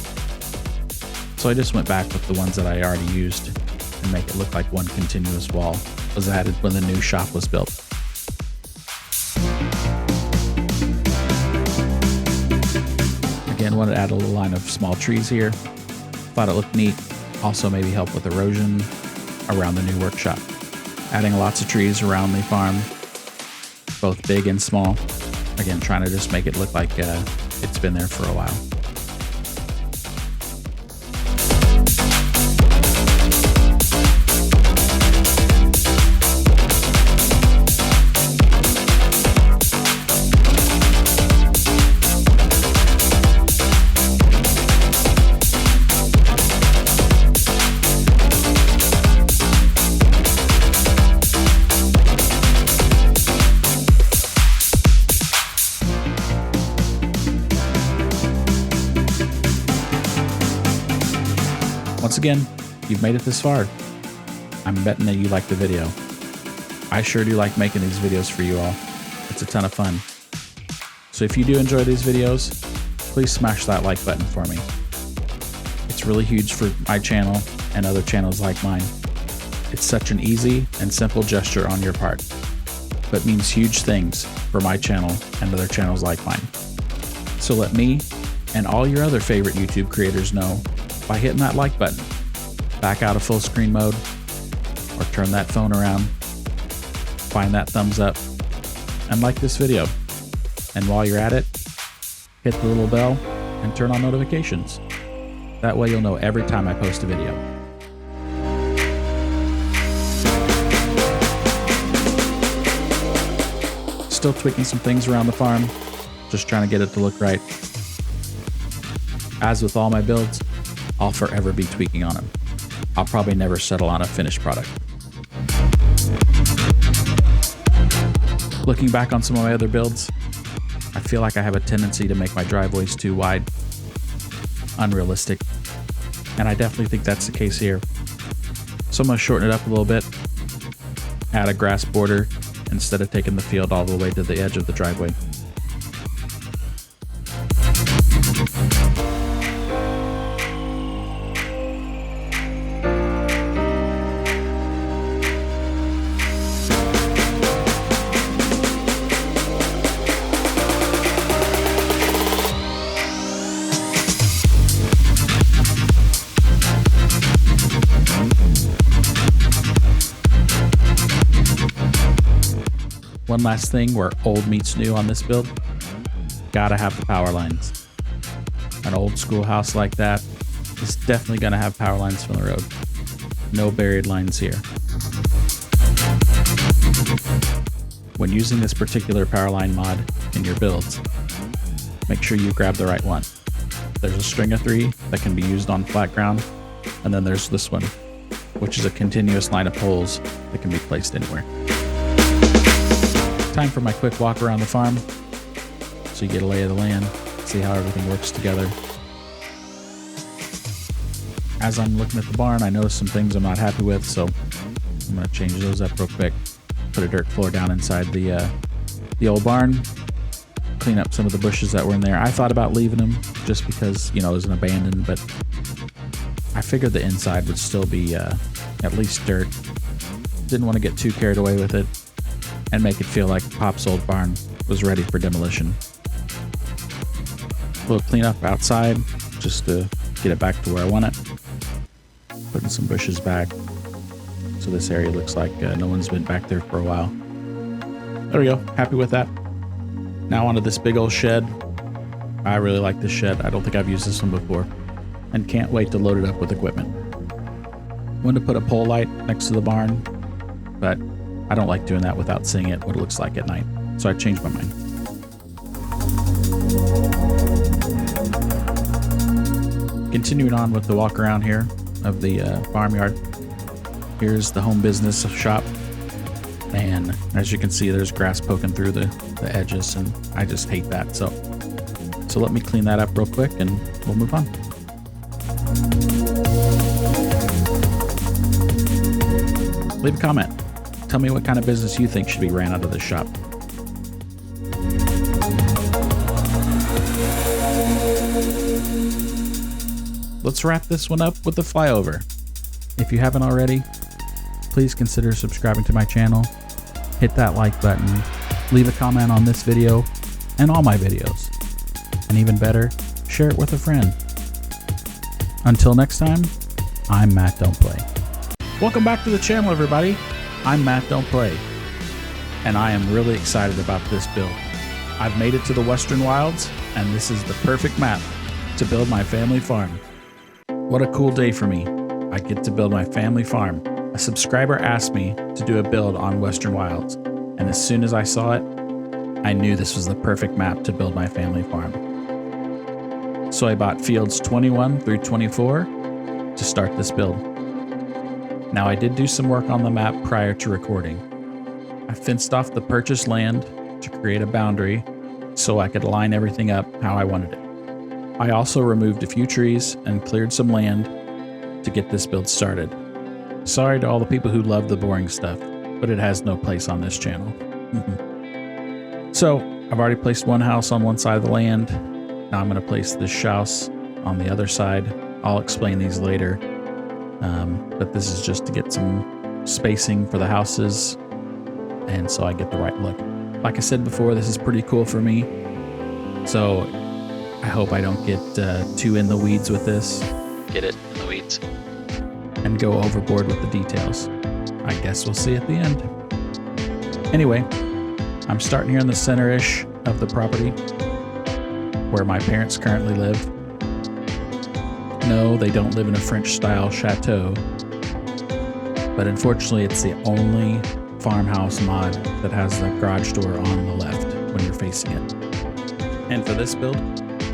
So I just went back with the ones that I already used and make it look like one continuous wall was added when the new shop was built. Again, wanted to add a little line of small trees here. Thought it looked neat. Also maybe help with erosion around the new workshop. Adding lots of trees around the farm, both big and small. Again, trying to just make it look like it's been there for a while. Once again, you've made it this far. I'm betting that you like the video. I sure do like making these videos for you all. It's a ton of fun. So if you do enjoy these videos, please smash that like button for me. It's really huge for my channel and other channels like mine. It's such an easy and simple gesture on your part, but means huge things for my channel and other channels like mine. So let me and all your other favorite YouTube creators know by hitting that like button. Back out of full screen mode or turn that phone around, find that thumbs up and like this video. And while you're at it, hit the little bell and turn on notifications. That way you'll know every time I post a video. Still tweaking some things around the farm, just trying to get it to look right. As with all my builds, I'll forever be tweaking on them. I'll probably never settle on a finished product. Looking back on some of my other builds, I feel like I have a tendency to make my driveways too wide, unrealistic, and I definitely think that's the case here. So I'm going to shorten it up a little bit, add a grass border instead of taking the field all the way to the edge of the driveway. One last thing where old meets new on this build, gotta have the power lines. An old schoolhouse like that is definitely gonna have power lines from the road. No buried lines here. When using this particular power line mod in your builds, make sure you grab the right one. There's a string of 3 that can be used on flat ground, and then there's this one, which is a continuous line of poles that can be placed anywhere. Time for my quick walk around the farm so you get a lay of the land, see how everything works together. As I'm looking at the barn, I noticed some things I'm not happy with, so I'm going to change those up real quick. Put a dirt floor down inside the old barn, clean up some of the bushes that were in there. I thought about leaving them just because, you know, it was an abandoned, but I figured the inside would still be at least dirt. Didn't want to get too carried away with it and make it feel like Pop's old barn was ready for demolition. A little cleanup outside just to get it back to where I want it. Putting some bushes back so this area looks like no one's been back there for a while. There we go, happy with that. Now onto this big old shed. I really like this shed. I don't think I've used this one before and can't wait to load it up with equipment. Wanted to put a pole light next to the barn, but I don't like doing that without seeing it, what it looks like at night. So I changed my mind. Continuing on with the walk around here of the farmyard. Here's the home business shop. And as you can see, there's grass poking through the edges, and I just hate that. So let me clean that up real quick and we'll move on. Leave a comment. Tell me what kind of business you think should be ran out of this shop. Let's wrap this one up with a flyover. If you haven't already, please consider subscribing to my channel. Hit that like button. Leave a comment on this video and all my videos. And even better, share it with a friend. Until next time, I'm Matt Don't Play. Welcome back to the channel, everybody. I'm Matt Don't Play, and I am really excited about this build. I've made it to the Western Wilds, and this is the perfect map to build my family farm. What a cool day for me. I get to build my family farm. A subscriber asked me to do a build on Western Wilds, and as soon as I saw it, I knew this was the perfect map to build my family farm. So I bought fields 21 through 24 to start this build. Now I did do some work on the map prior to recording. I fenced off the purchased land to create a boundary so I could line everything up how I wanted it. I also removed a few trees and cleared some land to get this build started. Sorry to all the people who love the boring stuff, but it has no place on this channel. So I've already placed one house on one side of the land. Now I'm going to place this house on the other side. I'll explain these later, but this is just to get some spacing for the houses, and so I get the right look. Like I said before, this is pretty cool for me, so I hope I don't get too in the weeds with this. Get it in the weeds. And go overboard with the details. I guess we'll see at the end. Anyway, I'm starting here in the center-ish of the property, where my parents currently live. No, they don't live in a French-style chateau, but unfortunately it's the only farmhouse mod that has the garage door on the left when you're facing it. And for this build,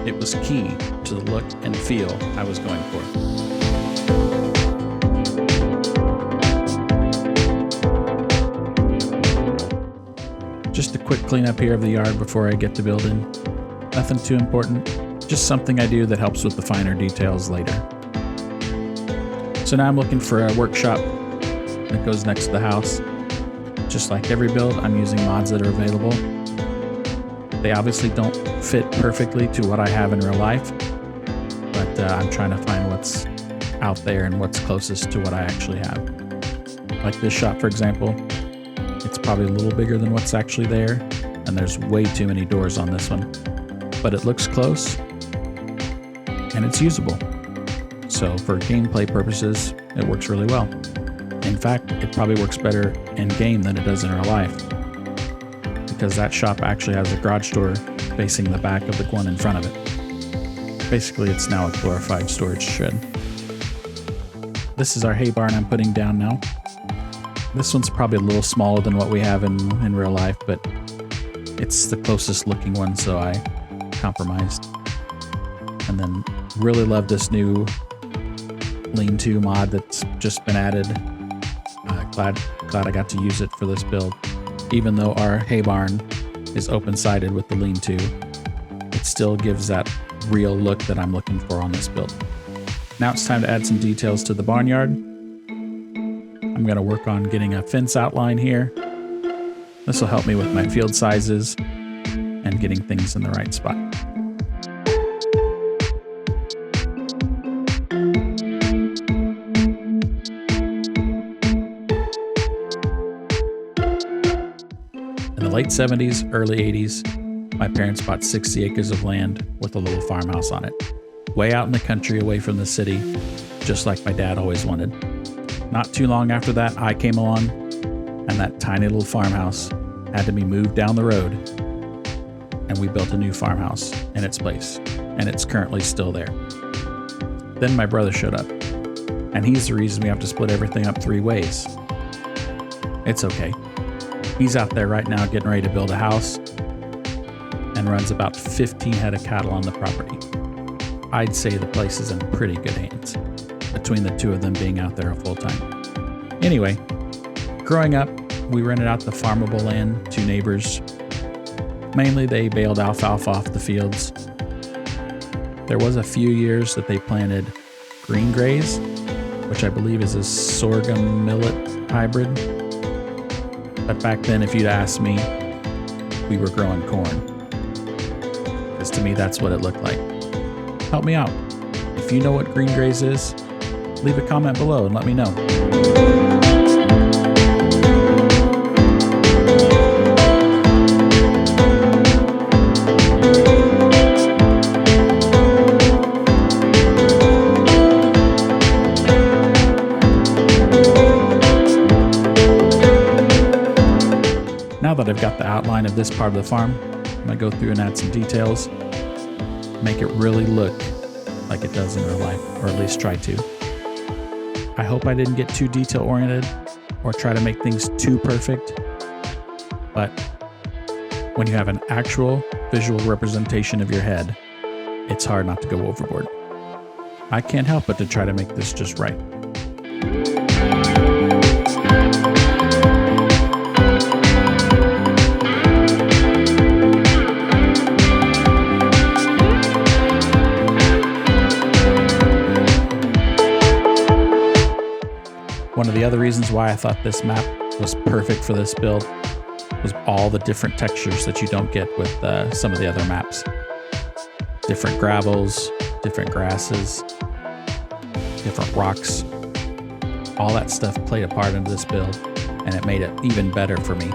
it was key to the look and feel I was going for. Just a quick cleanup here of the yard before I get to building. Nothing too important, just something I do that helps with the finer details later. So now I'm looking for a workshop that goes next to the house. Just like every build, I'm using mods that are available. They obviously don't fit perfectly to what I have in real life, but I'm trying to find what's out there and what's closest to what I actually have. Like this shop, for example, it's probably a little bigger than what's actually there, and there's way too many doors on this one. But it looks close, and it's usable. So for gameplay purposes, it works really well. In fact, it probably works better in game than it does in real life, because that shop actually has a garage door facing the back of the one in front of it. Basically, it's now a glorified storage shed. This is our hay barn I'm putting down now. This one's probably a little smaller than what we have in real life, but it's the closest looking one, so I compromised. And then really love this new lean-to mod that's just been added. Glad I got to use it for this build. Even though our hay barn is open-sided with the lean-to, it still gives that real look that I'm looking for on this build. Now it's time to add some details to the barnyard. I'm going to work on getting a fence outline here. This will help me with my field sizes and getting things in the right spot. In the late 70s, early 80s, my parents bought 60 acres of land with a little farmhouse on it. Way out in the country away from the city, just like my dad always wanted. Not too long after that, I came along, and that tiny little farmhouse had to be moved down the road, and we built a new farmhouse in its place, and it's currently still there. Then my brother showed up, and he's the reason we have to split everything up 3 ways. It's okay. He's out there right now getting ready to build a house and runs about 15 head of cattle on the property. I'd say the place is in pretty good hands, between the two of them being out there full time. Anyway, growing up, we rented out the farmable land to neighbors. Mainly they baled alfalfa off the fields. There was a few years that they planted green graze, which I believe is a sorghum millet hybrid. But back then, if you'd asked me, we were growing corn. Because to me, that's what it looked like. Help me out. If you know what green graze is, leave a comment below and let me know. Now that I've got the outline of this part of the farm, I'm going to go through and add some details, make it really look like it does in real life, or at least try to. I hope I didn't get too detail oriented or try to make things too perfect, but when you have an actual visual representation of your head, it's hard not to go overboard. I can't help but to try to make this just right. One of the other reasons why I thought this map was perfect for this build was all the different textures that you don't get with some of the other maps. Different gravels, different grasses, different rocks. All that stuff played a part into this build, and it made it even better for me.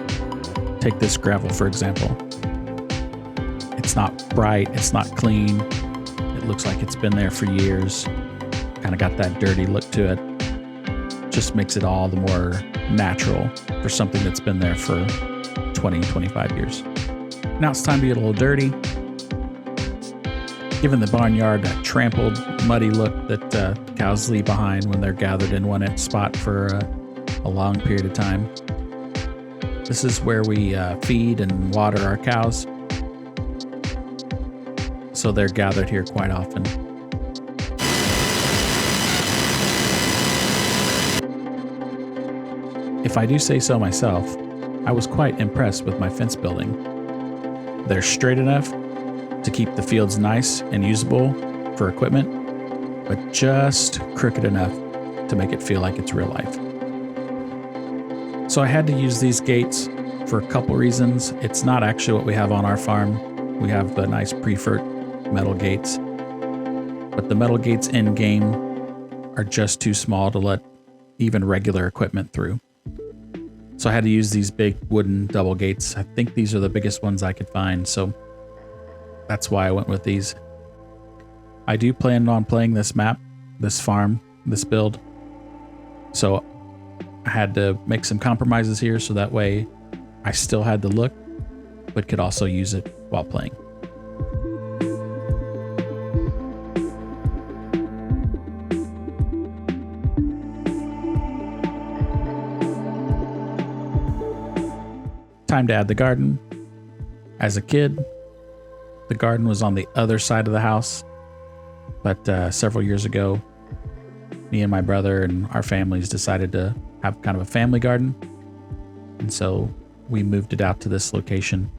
Take this gravel, for example. It's not bright, it's not clean. It looks like it's been there for years. Kind of got that dirty look to it. Just makes it all the more natural for something that's been there for 20, 25 years. Now it's time to get a little dirty. Giving the barnyard that trampled, muddy look that cows leave behind when they're gathered in one spot for a long period of time. This is where we feed and water our cows, so they're gathered here quite often. If I do say so myself, I was quite impressed with my fence building. They're straight enough to keep the fields nice and usable for equipment, but just crooked enough to make it feel like it's real life. So I had to use these gates for a couple reasons. It's not actually what we have on our farm. We have the nice pre-fert metal gates, but the metal gates in game are just too small to let even regular equipment through. So I had to use these big wooden double gates. I think these are the biggest ones I could find, so that's why I went with these. I do plan on playing this map, this farm, this build. So I had to make some compromises here so that way I still had the look, but could also use it while playing. Time to add the garden. As a kid, the garden was on the other side of the house, but several years ago, me and my brother and our families decided to have kind of a family garden, and so we moved it out to this location.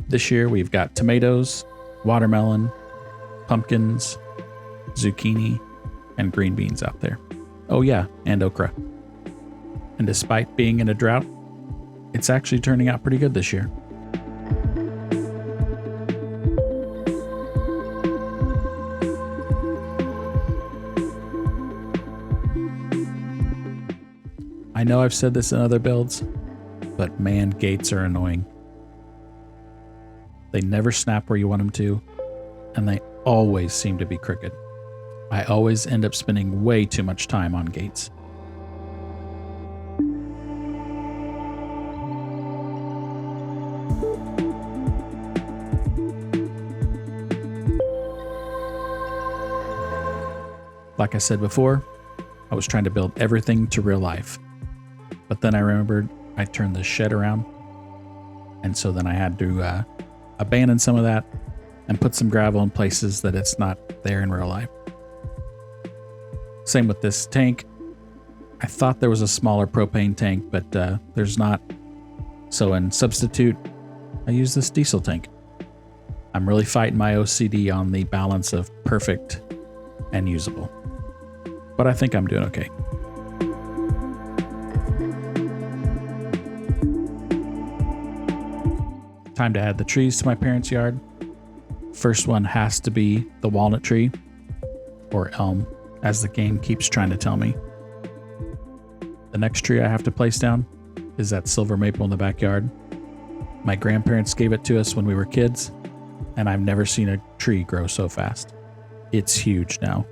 This year we've got tomatoes, watermelon, pumpkins, zucchini, and green beans out there. Oh yeah, and okra. And despite being in a drought, it's actually turning out pretty good this year. I know I've said this in other builds, but man, gates are annoying. They never snap where you want them to, and they always seem to be crooked. I always end up spending way too much time on gates. Like I said before, I was trying to build everything to real life. But then I remembered I turned the shed around. And so then I had to abandon some of that and put some gravel in places that it's not there in real life. Same with this tank. I thought there was a smaller propane tank, but there's not. So in substitute, I use this diesel tank. I'm really fighting my OCD on the balance of perfect and usable. But I think I'm doing okay. Time to add the trees to my parents' yard. First one has to be the walnut tree, or elm, as the game keeps trying to tell me. The next tree I have to place down is that silver maple in the backyard. My grandparents gave it to us when we were kids, and I've never seen a tree grow so fast. It's huge now.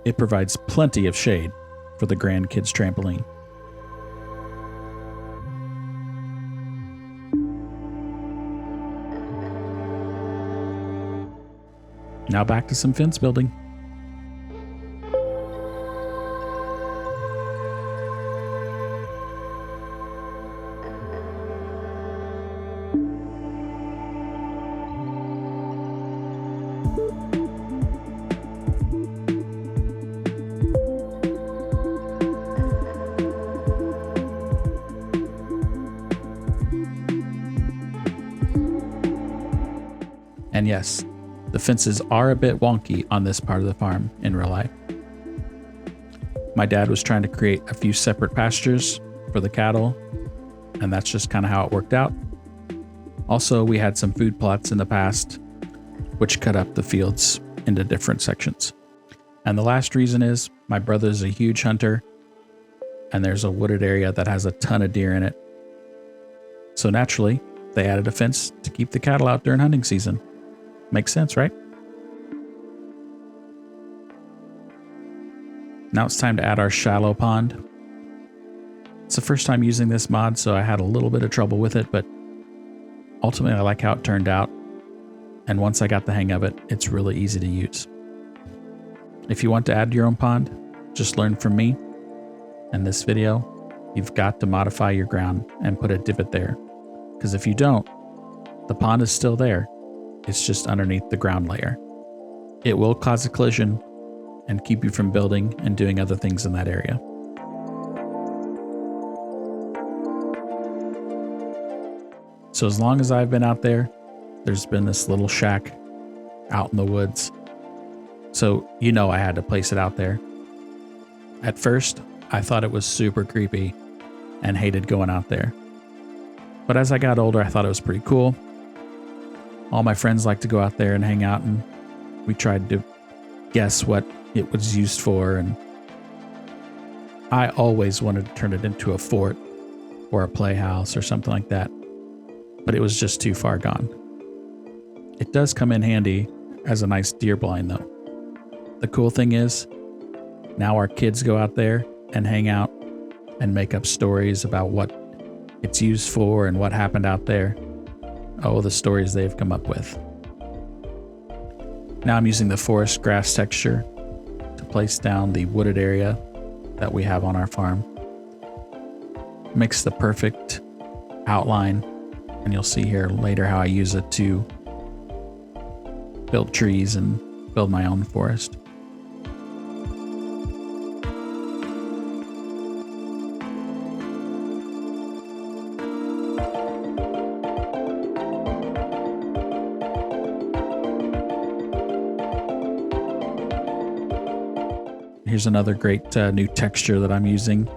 It provides plenty of shade for the grandkids' trampoline. Now back to some fence building. And yes, the fences are a bit wonky on this part of the farm in real life. My dad was trying to create a few separate pastures for the cattle, and that's just kind of how it worked out. Also, we had some food plots in the past, which cut up the fields into different sections. And the last reason is my brother's a huge hunter, and there's a wooded area that has a ton of deer in it. So naturally, they added a fence to keep the cattle out during hunting season. Makes sense, right? Now it's time to add our shallow pond. It's the first time using this mod, so I had a little bit of trouble with it, but ultimately I like how it turned out. And once I got the hang of it, it's really easy to use. If you want to add your own pond, just learn from me. In this video, you've got to modify your ground and put a divot there. Because if you don't, the pond is still there. It's just underneath the ground layer. It will cause a collision and keep you from building and doing other things in that area. So as long as I've been out there, there's been this little shack out in the woods. So you know I had to place it out there. At first, I thought it was super creepy and hated going out there. But as I got older, I thought it was pretty cool. All my friends like to go out there and hang out, and we tried to guess what it was used for, and I always wanted to turn it into a fort or a playhouse or something like that, but it was just too far gone. It does come in handy as a nice deer blind though. The cool thing is, now our kids go out there and hang out and make up stories about what it's used for and what happened out there. Oh, the stories they've come up with. Now I'm using the forest grass texture to place down the wooded area that we have on our farm. Makes the perfect outline, and you'll see here later how I use it to build trees and build my own forest. Here's another great new texture that I'm using.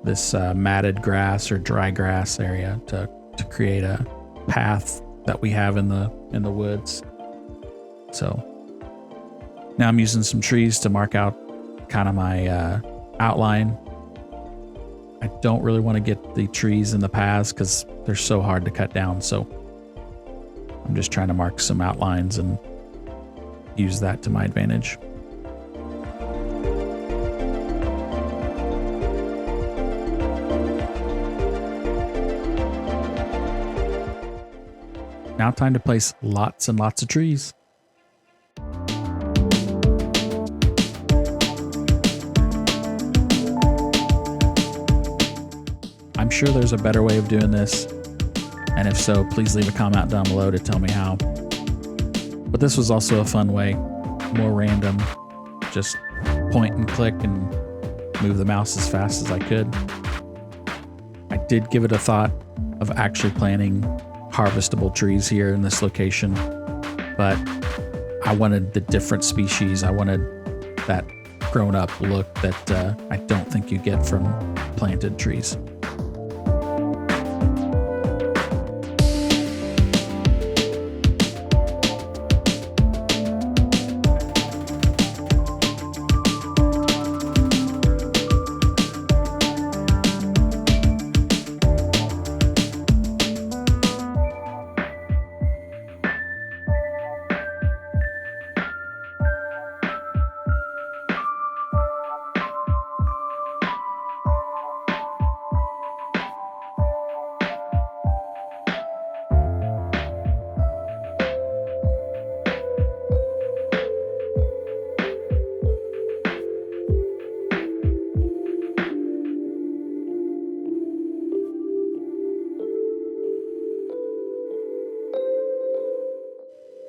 This matted grass or dry grass area to create a path that we have in the woods. So now I'm using some trees to mark out kind of my outline. I don't really want to get the trees in the paths because they're so hard to cut down. So I'm just trying to mark some outlines and use that to my advantage. Now time to place lots and lots of trees. I'm sure there's a better way of doing this, and if so, please leave a comment down below to tell me how. But this was also a fun way, more random, just point and click and move the mouse as fast as I could. I did give it a thought of actually planting harvestable trees here in this location, but I wanted the different species. I wanted that grown-up look that I don't think you get from planted trees.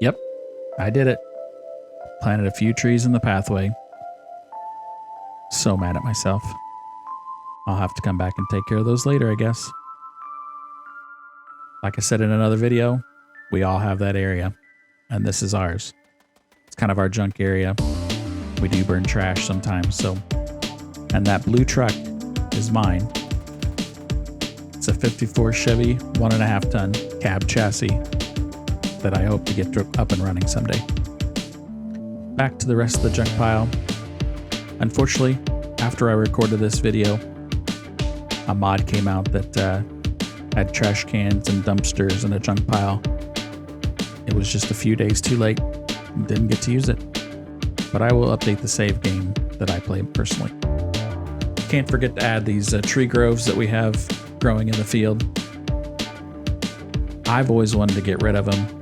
Yep, I did it. Planted a few trees in the pathway. So mad at myself. I'll have to come back and take care of those later, I guess. Like I said in another video, we all have that area, and this is ours. It's kind of our junk area. We do burn trash sometimes, so. And that blue truck is mine. It's a 54 Chevy 1.5 ton cab chassis that I hope to get up and running someday. Back to the rest of the junk pile. Unfortunately, after I recorded this video, a mod came out that had trash cans and dumpsters and a junk pile. It was just a few days too late and didn't get to use it. But I will update the save game that I play personally. Can't forget to add these tree groves that we have growing in the field. I've always wanted to get rid of them,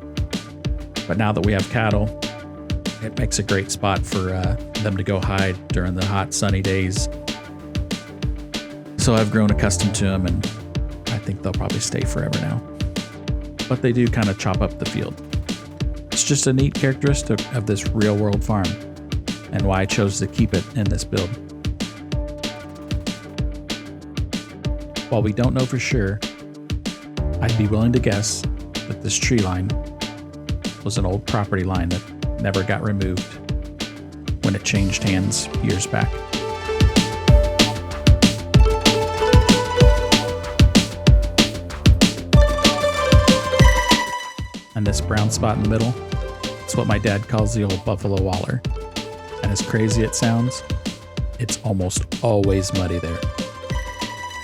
but now that we have cattle, it makes a great spot for them to go hide during the hot sunny days. So I've grown accustomed to them, and I think they'll probably stay forever now. But they do kind of chop up the field. It's just a neat characteristic of this real world farm, and why I chose to keep it in this build. While we don't know for sure, I'd be willing to guess that this tree line was an old property line that never got removed when it changed hands years back. And this brown spot in the middle, it's what my dad calls the old Buffalo Waller. And as crazy it sounds, it's almost always muddy there.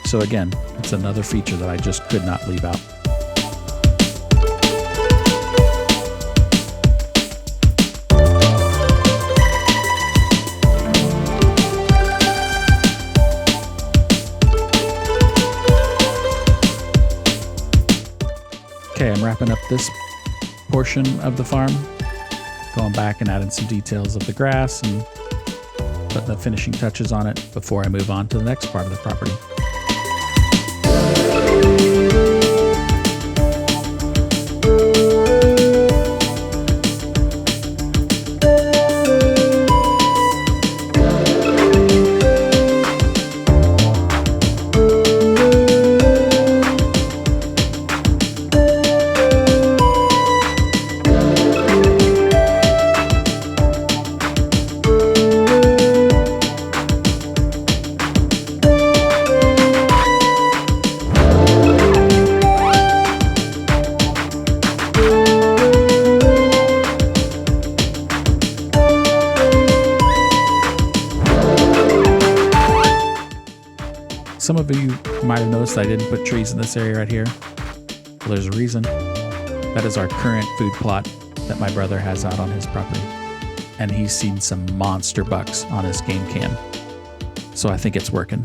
So again, it's another feature that I just could not leave out. Okay, I'm wrapping up this portion of the farm, going back and adding some details of the grass and putting the finishing touches on it before I move on to the next part of the property. Some of you might have noticed I didn't put trees in this area right here. Well, there's a reason. That is our current food plot that my brother has out on his property. And he's seen some monster bucks on his game cam. So I think it's working.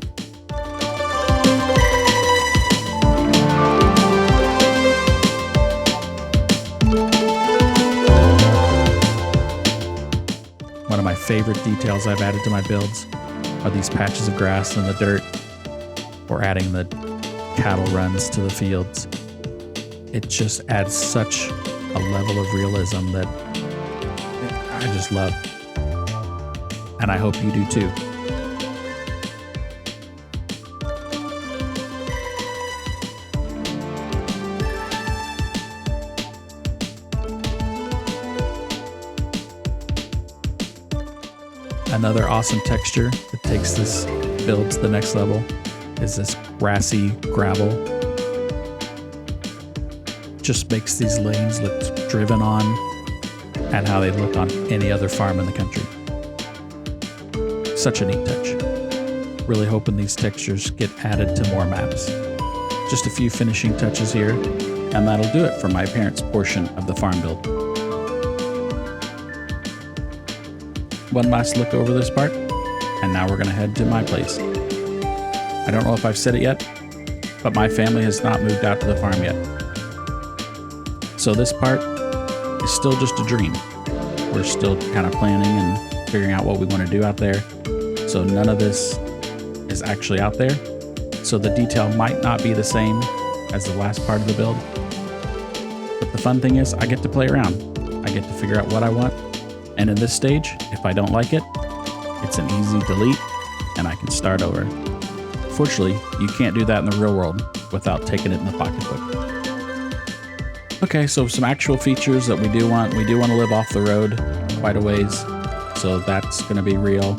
One of my favorite details I've added to my builds are these patches of grass in the dirt, or adding the cattle runs to the fields. It just adds such a level of realism that I just love. And I hope you do too. Another awesome texture that takes this build to the next level is this grassy gravel. Just makes these lanes look driven on and how they look on any other farm in the country. Such a neat touch. Really hoping these textures get added to more maps. Just a few finishing touches here, and that'll do it for my parents' portion of the farm build. One last look over this part, and now we're gonna head to my place. I don't know if I've said it yet, but my family has not moved out to the farm yet. So this part is still just a dream. We're still kind of planning and figuring out what we want to do out there. So none of this is actually out there. So the detail might not be the same as the last part of the build. But the fun thing is I get to play around. I get to figure out what I want. And in this stage, if I don't like it, it's an easy delete and I can start over. Fortunately, you can't do that in the real world without taking it in the pocketbook. Okay, so some actual features that we do want. We do want to live off the road quite a ways, so that's going to be real.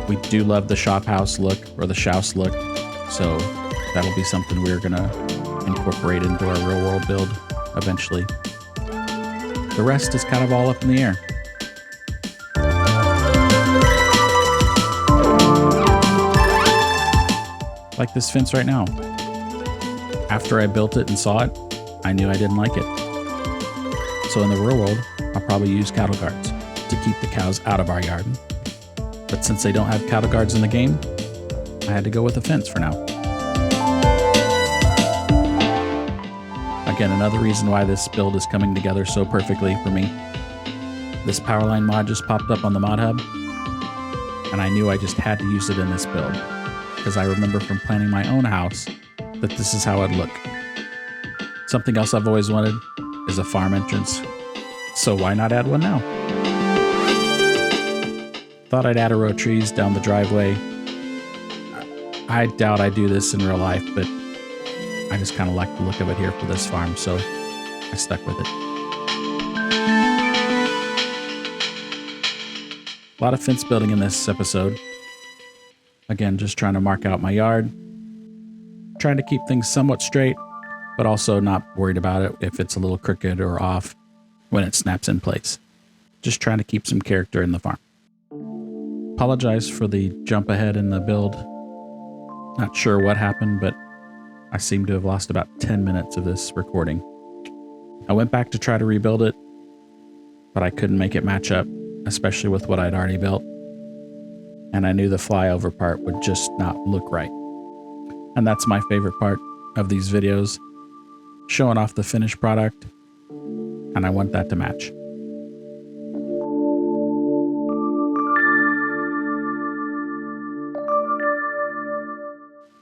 We do love the shop house look, or the shouse look, so that'll be something we're going to incorporate into our real world build eventually. The rest is kind of all up in the air. Like this fence right now. After I built it and saw it, I knew I didn't like it. So in the real world, I'll probably use cattle guards to keep the cows out of our yard. But since they don't have cattle guards in the game, I had to go with a fence for now. Again, another reason why this build is coming together so perfectly for me. This Powerline mod just popped up on the mod hub, and I knew I just had to use it in this build, because I remember from planning my own house that this is how it'd look. Something else I've always wanted is a farm entrance, so why not add one now? Thought I'd add a row of trees down the driveway. I doubt I do this in real life, but I just kind of like the look of it here for this farm, so I stuck with it. A lot of fence building in this episode. Again, just trying to mark out my yard. Trying to keep things somewhat straight, but also not worried about it if it's a little crooked or off when it snaps in place. Just trying to keep some character in the farm. Apologize for the jump ahead in the build. Not sure what happened, but I seem to have lost about 10 minutes of this recording. I went back to try to rebuild it, but I couldn't make it match up, especially with what I'd already built. And I knew the flyover part would just not look right. And that's my favorite part of these videos, showing off the finished product, and I want that to match.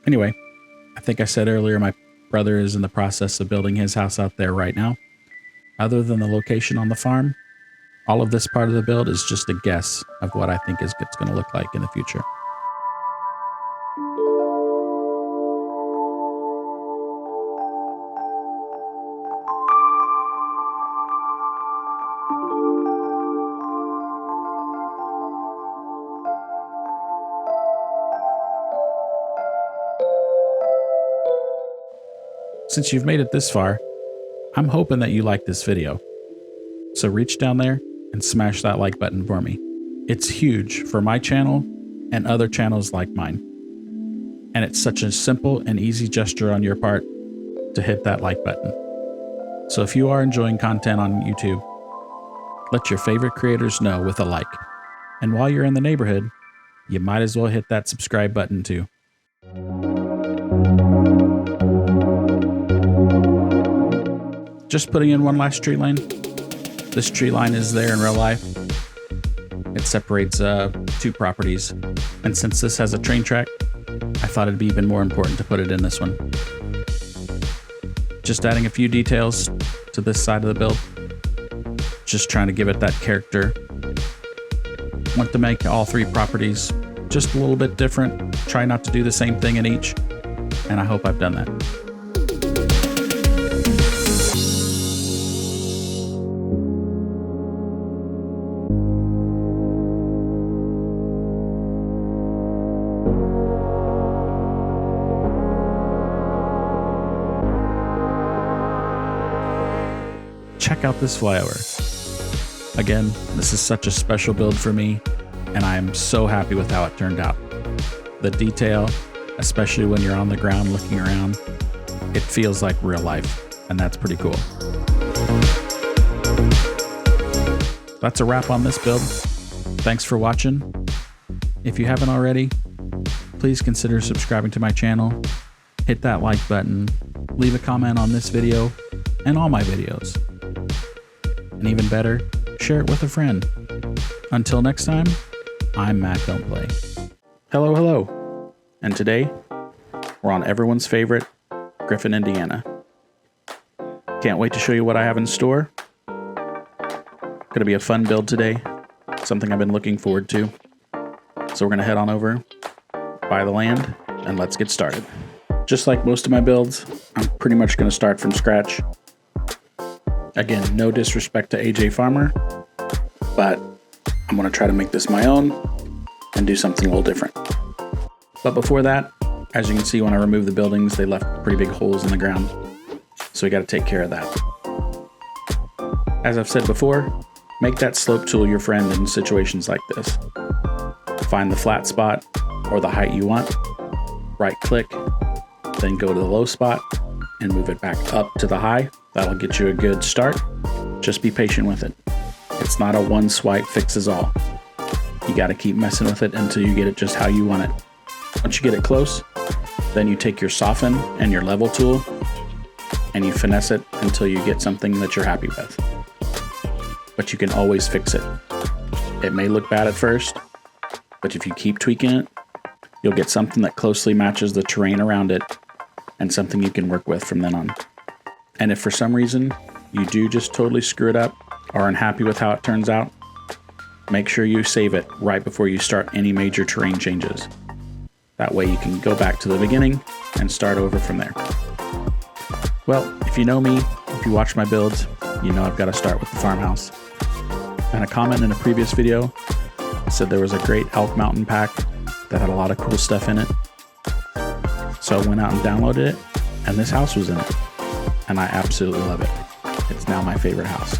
Anyway, I think I said earlier my brother is in the process of building his house out there right now. Other than the location on the farm, all of this part of the build is just a guess of what I think it's going to look like in the future. Since you've made it this far, I'm hoping that you like this video. So reach down there and smash that like button for me. It's huge for my channel and other channels like mine. And it's such a simple and easy gesture on your part to hit that like button. So if you are enjoying content on YouTube, let your favorite creators know with a like. And while you're in the neighborhood, you might as well hit that subscribe button too. Just putting in one last tree line. This tree line is there in real life. It separates two properties. And since this has a train track, I thought it'd be even more important to put it in this one. Just adding a few details to this side of the build. Just trying to give it that character. Want to make all three properties just a little bit different. Try not to do the same thing in each. And I hope I've done that. out this flyover. Again, this is such a special build for me, and I am so happy with how it turned out. The detail, especially when you're on the ground looking around, it feels like real life, and that's pretty cool. That's a wrap on this build. Thanks for watching. If you haven't already, please consider subscribing to my channel, hit that like button, leave a comment on this video and all my videos. And even better, share it with a friend. Until next time, I'm Matt Don't Play. Hello. And today, we're on everyone's favorite, Griffin, Indiana. Can't wait to show you what I have in store. Gonna be a fun build today, something I've been looking forward to. So we're gonna head on over, buy the land, and let's get started. Just like most of my builds, I'm pretty much gonna start from scratch. Again, no disrespect to AJ Farmer, but I'm gonna try to make this my own and do something a little different. But before that, as you can see when I removed the buildings, they left pretty big holes in the ground. So we gotta take care of that. As I've said before, make that slope tool your friend in situations like this. Find the flat spot or the height you want, right click, then go to the low spot and move it back up to the high. That'll get you a good start. Just be patient with it. It's not a one swipe fixes all. You gotta keep messing with it until you get it just how you want it. Once you get it close, then you take your soften and your level tool and you finesse it until you get something that you're happy with. But you can always fix it. It may look bad at first, but if you keep tweaking it, you'll get something that closely matches the terrain around it and something you can work with from then on. And if for some reason you do just totally screw it up or are unhappy with how it turns out, make sure you save it right before you start any major terrain changes. That way you can go back to the beginning and start over from there. Well, if you know me, if you watch my builds, you know I've got to start with the farmhouse. And a comment in a previous video said there was a great Elk Mountain pack that had a lot of cool stuff in it. So I went out and downloaded it, and this house was in it. And I absolutely love it. It's now my favorite house.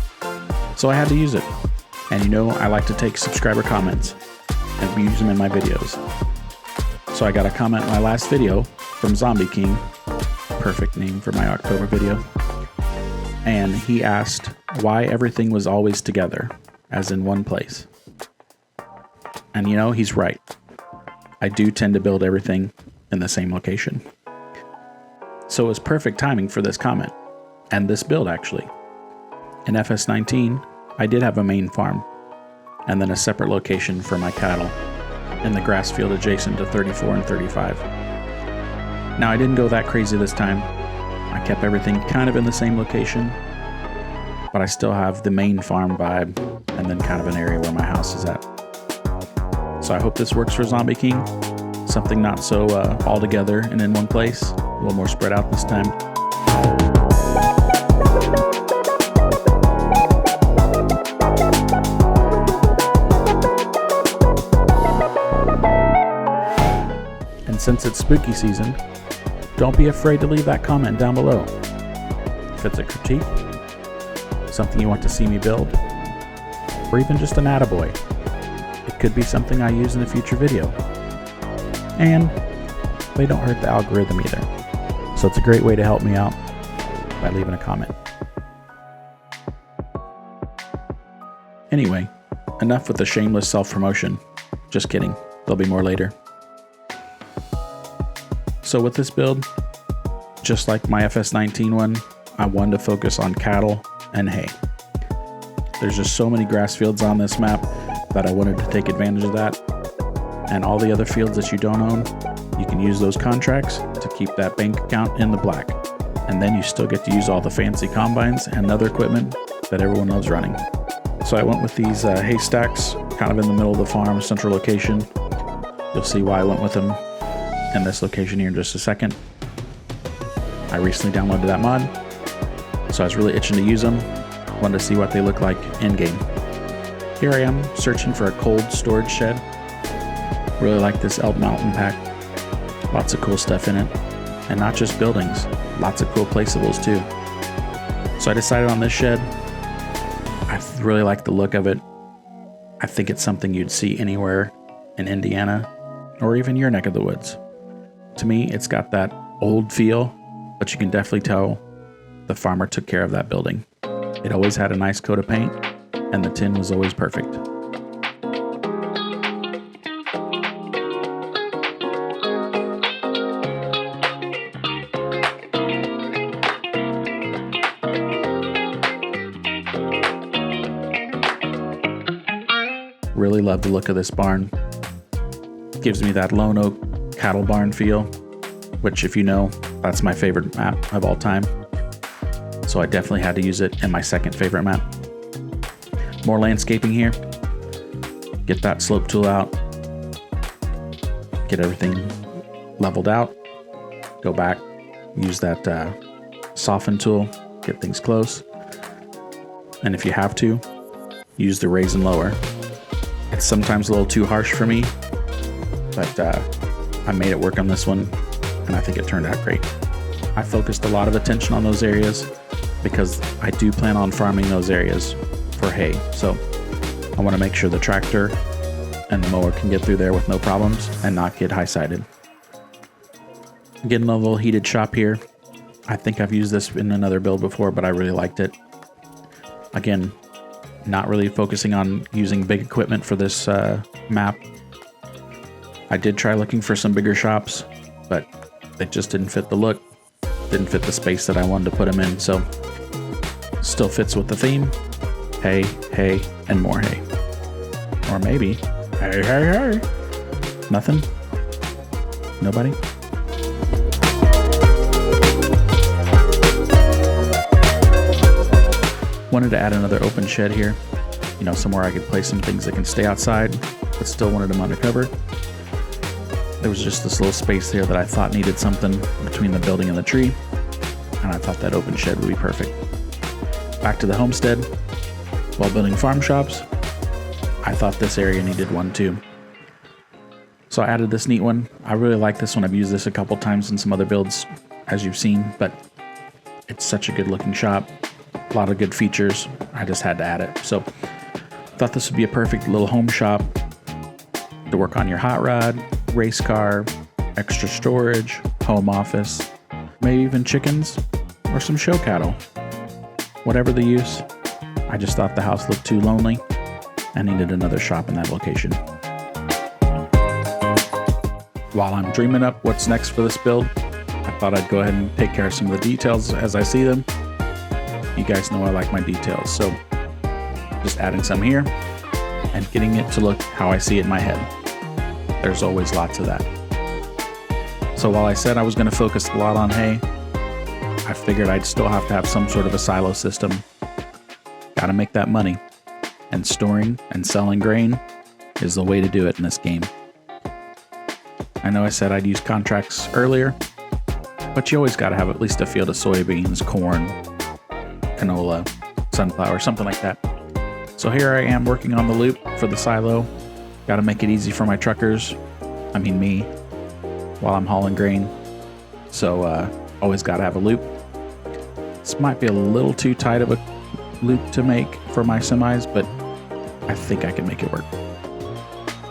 So I had to use it. And you know I like to take subscriber comments and use them in my videos. So I got a comment in my last video from Zombie King, perfect name for my October video. And he asked why everything was always together, as in one place. And you know, he's right. I do tend to build everything in the same location. So it was perfect timing for this comment, and this build actually. In FS19, I did have a main farm, and then a separate location for my cattle, in the grass field adjacent to 34 and 35. Now I didn't go that crazy this time. I kept everything kind of in the same location, but I still have the main farm vibe, and then kind of an area where my house is at. So I hope this works for Zombie King. Something not so all together and in one place. A little more spread out this time. And since it's spooky season, don't be afraid to leave that comment down below. If it's a critique, something you want to see me build, or even just an attaboy, it could be something I use in a future video. And they don't hurt the algorithm either. So it's a great way to help me out by leaving a comment. Anyway, enough with the shameless self-promotion. Just kidding, there'll be more later. So with this build, just like my FS19 one, I wanted to focus on cattle and hay. There's just so many grass fields on this map that I wanted to take advantage of that. And all the other fields that you don't own, you can use those contracts to keep that bank account in the black. And then you still get to use all the fancy combines and other equipment that everyone loves running. So I went with these haystacks, kind of in the middle of the farm, central location. You'll see why I went with them in this location here in just a second. I recently downloaded that mod, so I was really itching to use them. Wanted to see what they look like in-game. Here I am, searching for a cold storage shed. Really like this Elk Mountain pack. Lots of cool stuff in it. And not just buildings, lots of cool placeables too. So I decided on this shed, really like the look of it. I think it's something you'd see anywhere in Indiana or even your neck of the woods. To me, it's got that old feel, but you can definitely tell the farmer took care of that building. It always had a nice coat of paint, and the tin was always perfect. Really love the look of this barn. Gives me that lone oak cattle barn feel, which, if you know, that's my favorite map of all time. So I definitely had to use it in my second favorite map. More landscaping here. Get that slope tool out. Get everything leveled out. Go back, use that soften tool, get things close. And if you have to, use the raise and lower. It's sometimes a little too harsh for me, but I made it work on this one, and I think it turned out great. I focused a lot of attention on those areas because I do plan on farming those areas for hay. So I want to make sure the tractor and the mower can get through there with no problems and not get high-sided. Getting a little heated shop here. I think I've used this in another build before, but I really liked it. Again, not really focusing on using big equipment for this map. I did try looking for some bigger shops, but it just didn't fit the look. Didn't fit the space that I wanted to put them in, so still fits with the theme. Hay, hay, and more hay. Or maybe, hey, hey, hey. Nothing? Nobody? Wanted to add another open shed here. You know, somewhere I could place some things that can stay outside, but still wanted them undercover. There was just this little space there that I thought needed something between the building and the tree, and I thought that open shed would be perfect. Back to the homestead. While building farm shops, I thought this area needed one too. So I added this neat one. I really like this one. I've used this a couple times in some other builds, as you've seen, but it's such a good looking shop. A lot of good features. I just had to add it. So thought this would be a perfect little home shop to work on your hot rod, race car, extra storage, home office, maybe even chickens or some show cattle. Whatever the use, I just thought the house looked too lonely and needed another shop in that location. While I'm dreaming up what's next for this build, I thought I'd go ahead and take care of some of the details as I see them. You guys know I like my details, so just adding some here and getting it to look how I see it in my head. There's always lots of that. So while I said I was going to focus a lot on hay, I figured I'd still have to have some sort of a silo system. Gotta make that money, and storing and selling grain is the way to do it in this game. I know I said I'd use contracts earlier, but you always gotta have at least a field of soybeans, corn, canola, sunflower, something like that. So here I am working on the loop for the silo. Got to make it easy for my truckers, me, while I'm hauling grain. So always got to have a loop. This might be a little too tight of a loop to make for my semis, but I think I can make it work.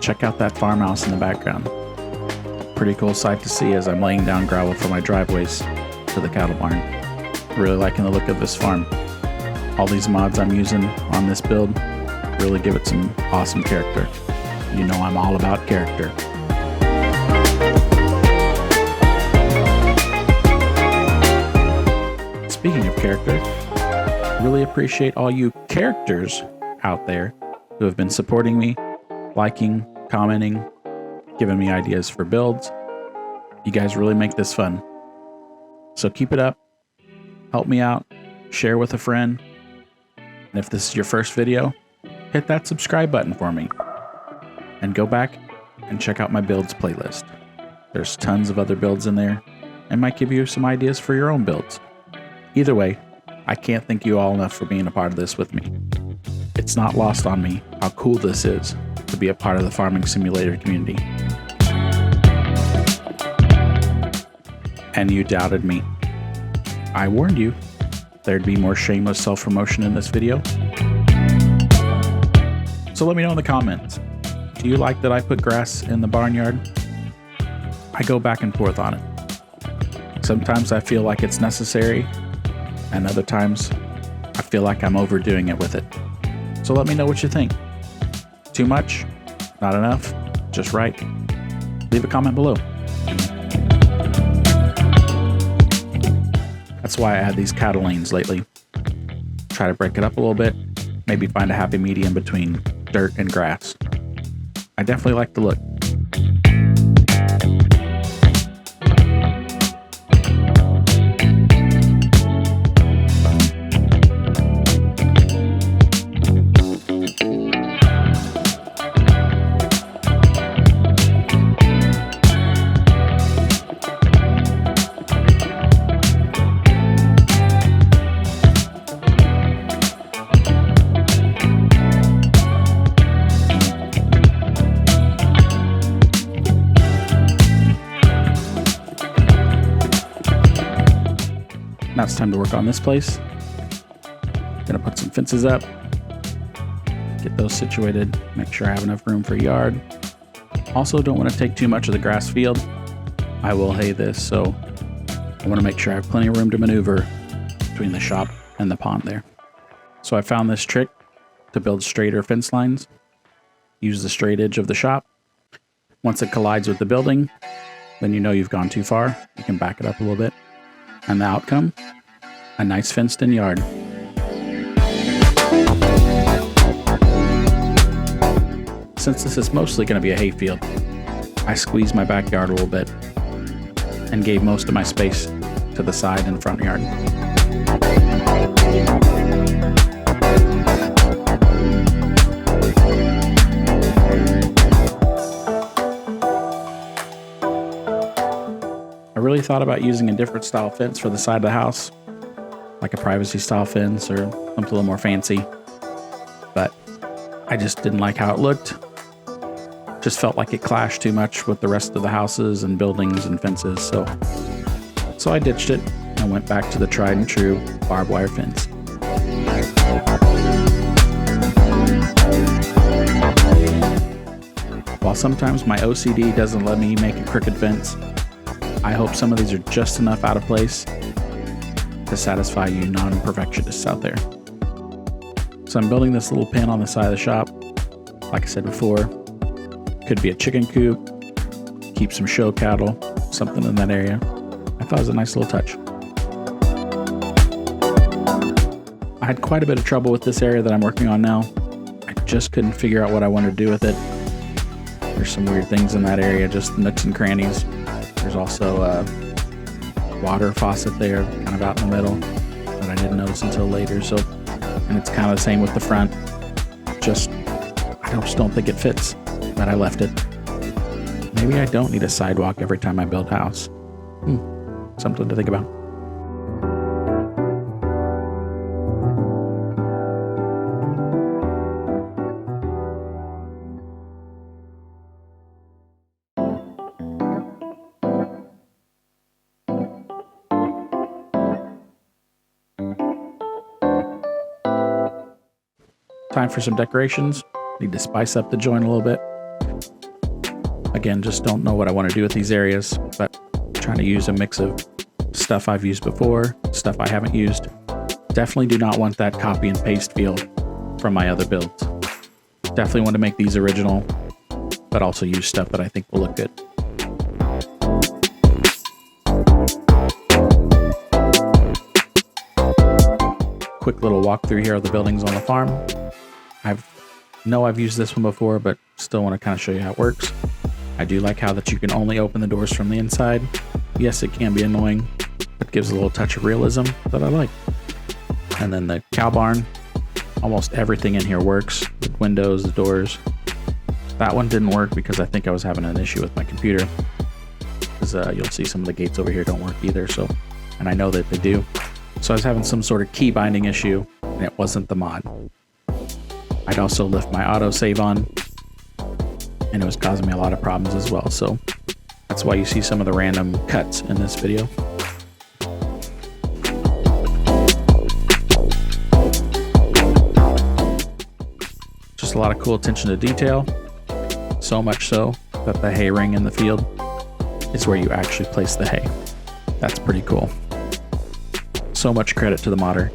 Check out that farmhouse in the background. Pretty cool sight to see as I'm laying down gravel for my driveways to the cattle barn. Really liking the look of this farm. All these mods I'm using on this build really give it some awesome character. You know I'm all about character. Speaking of character, really appreciate all you characters out there who have been supporting me, liking, commenting, giving me ideas for builds. You guys really make this fun. So keep it up. Help me out, share with a friend, and if this is your first video, hit that subscribe button for me. And go back and check out my builds playlist. There's tons of other builds in there, and might give you some ideas for your own builds. Either way, I can't thank you all enough for being a part of this with me. It's not lost on me how cool this is to be a part of the farming simulator community. And you doubted me. I warned you there'd be more shameless self-promotion in this video. So let me know in the comments. Do you like that I put grass in the barnyard? I go back and forth on it. Sometimes I feel like it's necessary, and other times I feel like I'm overdoing it with it. So let me know what you think. Too much? Not enough? Just right? Leave a comment below. That's why I add these cattle lanes lately. Try to break it up a little bit, maybe find a happy medium between dirt and grass. I definitely like the look. Now it's time to work on this place. Gonna put some fences up, get those situated, make sure I have enough room for yard. Also, don't want to take too much of the grass field. I will hay this, so I want to make sure I have plenty of room to maneuver between the shop and the pond there. So I found this trick to build straighter fence lines. Use the straight edge of the shop. Once it collides with the building, then you know you've gone too far. You can back it up a little bit. And the outcome, a nice fenced-in yard. Since this is mostly going to be a hayfield, I squeezed my backyard a little bit and gave most of my space to the side and front yard. I really thought about using a different style fence for the side of the house, like a privacy style fence or something a little more fancy, but I just didn't like how it looked. Just felt like it clashed too much with the rest of the houses and buildings and fences, so I ditched it and went back to the tried and true barbed wire fence. While sometimes my OCD doesn't let me make a crooked fence, I hope some of these are just enough out of place to satisfy you non-perfectionists out there. So I'm building this little pen on the side of the shop. Like I said before, could be a chicken coop, keep some show cattle, something in that area. I thought it was a nice little touch. I had quite a bit of trouble with this area that I'm working on now. I just couldn't figure out what I wanted to do with it. There's some weird things in that area, just nooks and crannies. There's also a water faucet there, kind of out in the middle, that I didn't notice until later. So, and it's kind of the same with the front. I just don't think it fits, but I left it. Maybe I don't need a sidewalk every time I build a house. Something to think about. Time for some decorations. Need to spice up the joint a little bit. Again, just don't know what I want to do with these areas, but trying to use a mix of stuff I've used before, stuff I haven't used. Definitely do not want that copy and paste feel from my other builds. Definitely want to make these original, but also use stuff that I think will look good. Quick little walkthrough here of the buildings on the farm. I've used this one before, but still want to kind of show you how it works. I do like how that you can only open the doors from the inside. Yes, it can be annoying, but gives a little touch of realism that I like. And then the cow barn, almost everything in here works. The windows, the doors. That one didn't work because I think I was having an issue with my computer. Because you'll see some of the gates over here don't work either. So, and I know that they do. So I was having some sort of key binding issue, and it wasn't the mod. I'd also left my autosave on, and it was causing me a lot of problems as well. So that's why you see some of the random cuts in this video. Just a lot of cool attention to detail, so much so that the hay ring in the field is where you actually place the hay. That's pretty cool. So much credit to the modder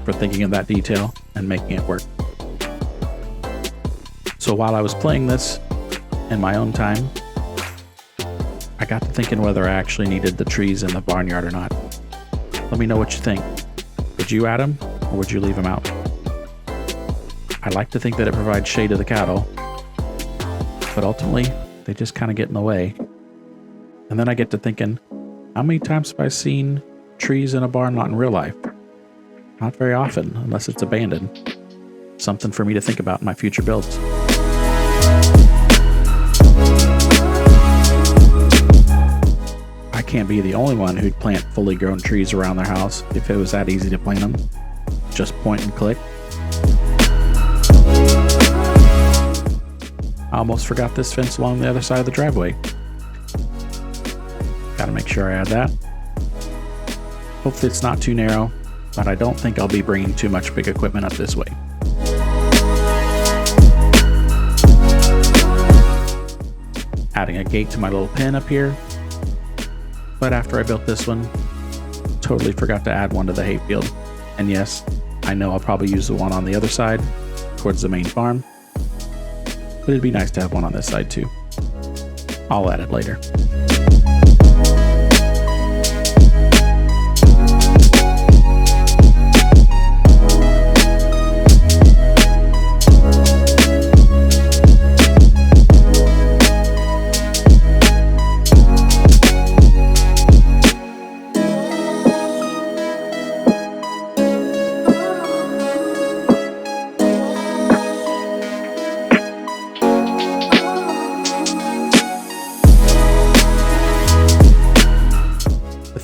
for thinking of that detail and making it work. So while I was playing this in my own time, I got to thinking whether I actually needed the trees in the barnyard or not. Let me know what you think. Would you add them or would you leave them out? I like to think that it provides shade to the cattle, but ultimately they just kind of get in the way. And then I get to thinking, how many times have I seen trees in a barn lot in real life? Not very often, unless it's abandoned. Something for me to think about in my future builds. I can't be the only one who'd plant fully grown trees around their house if it was that easy to plant them. Just point and click. I almost forgot this fence along the other side of the driveway. Gotta make sure I add that. Hopefully it's not too narrow, but I don't think I'll be bringing too much big equipment up this way. Adding a gate to my little pen up here. But after I built this one, totally forgot to add one to the hayfield. And yes, I know I'll probably use the one on the other side towards the main farm, but it'd be nice to have one on this side too. I'll add it later.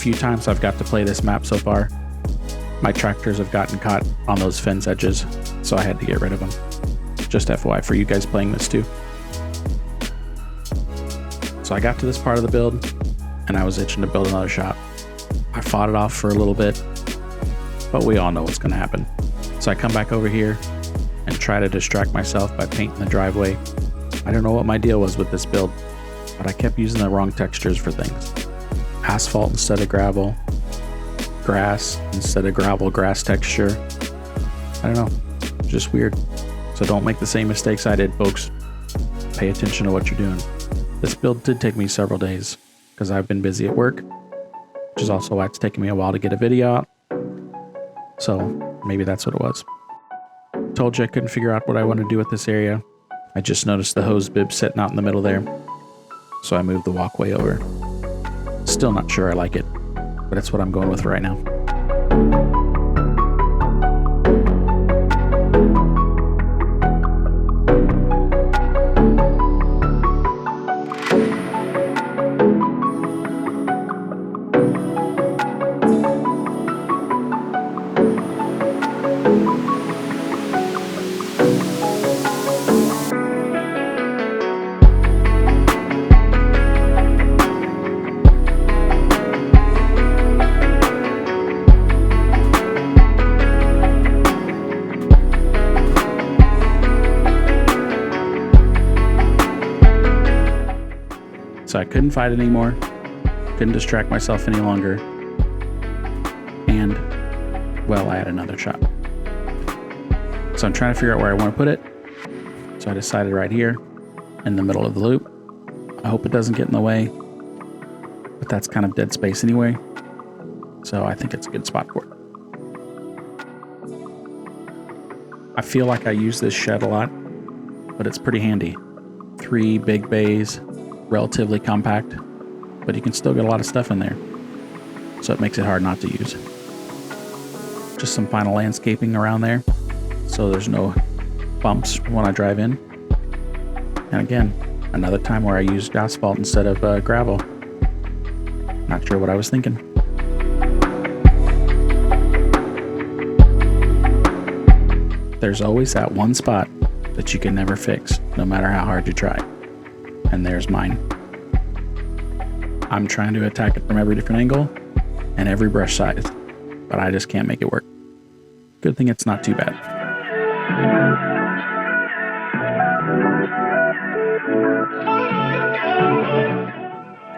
Few times I've got to play this map so far, my tractors have gotten caught on those fence edges, so I had to get rid of them. Just FYI for you guys playing this too. So I got to this part of the build and I was itching to build another shop. I fought it off for a little bit, but we all know what's going to happen. So I come back over here and try to distract myself by painting the driveway. I don't know what my deal was with this build, but I kept using the wrong textures for things. Asphalt instead of gravel, grass instead of gravel grass texture. I don't know, just weird. So don't make the same mistakes I did, folks. Pay attention to what you're doing. This build did take me several days because I've been busy at work, which is also why it's taken me a while to get a video out. So maybe that's what it was. Told you I couldn't figure out what I wanted to do with this area. I just noticed the hose bib sitting out in the middle there, so I moved the walkway over. Still not sure I like it, but it's what I'm going with right now. So I couldn't fight it anymore, couldn't distract myself any longer, and, well, I had another shop. So I'm trying to figure out where I want to put it. So I decided right here, in the middle of the loop. I hope it doesn't get in the way, but that's kind of dead space anyway, so I think it's a good spot for it. I feel like I use this shed a lot, but it's pretty handy. 3 big bays, relatively compact, but you can still get a lot of stuff in there, so it makes it hard not to use. Just some final landscaping around there so there's no bumps when I drive in. And again, another time where I used asphalt instead of gravel. Not sure what I was thinking. There's always that one spot that you can never fix, no matter how hard you try. And there's mine. I'm trying to attack it from every different angle and every brush size, but I just can't make it work. Good thing it's not too bad.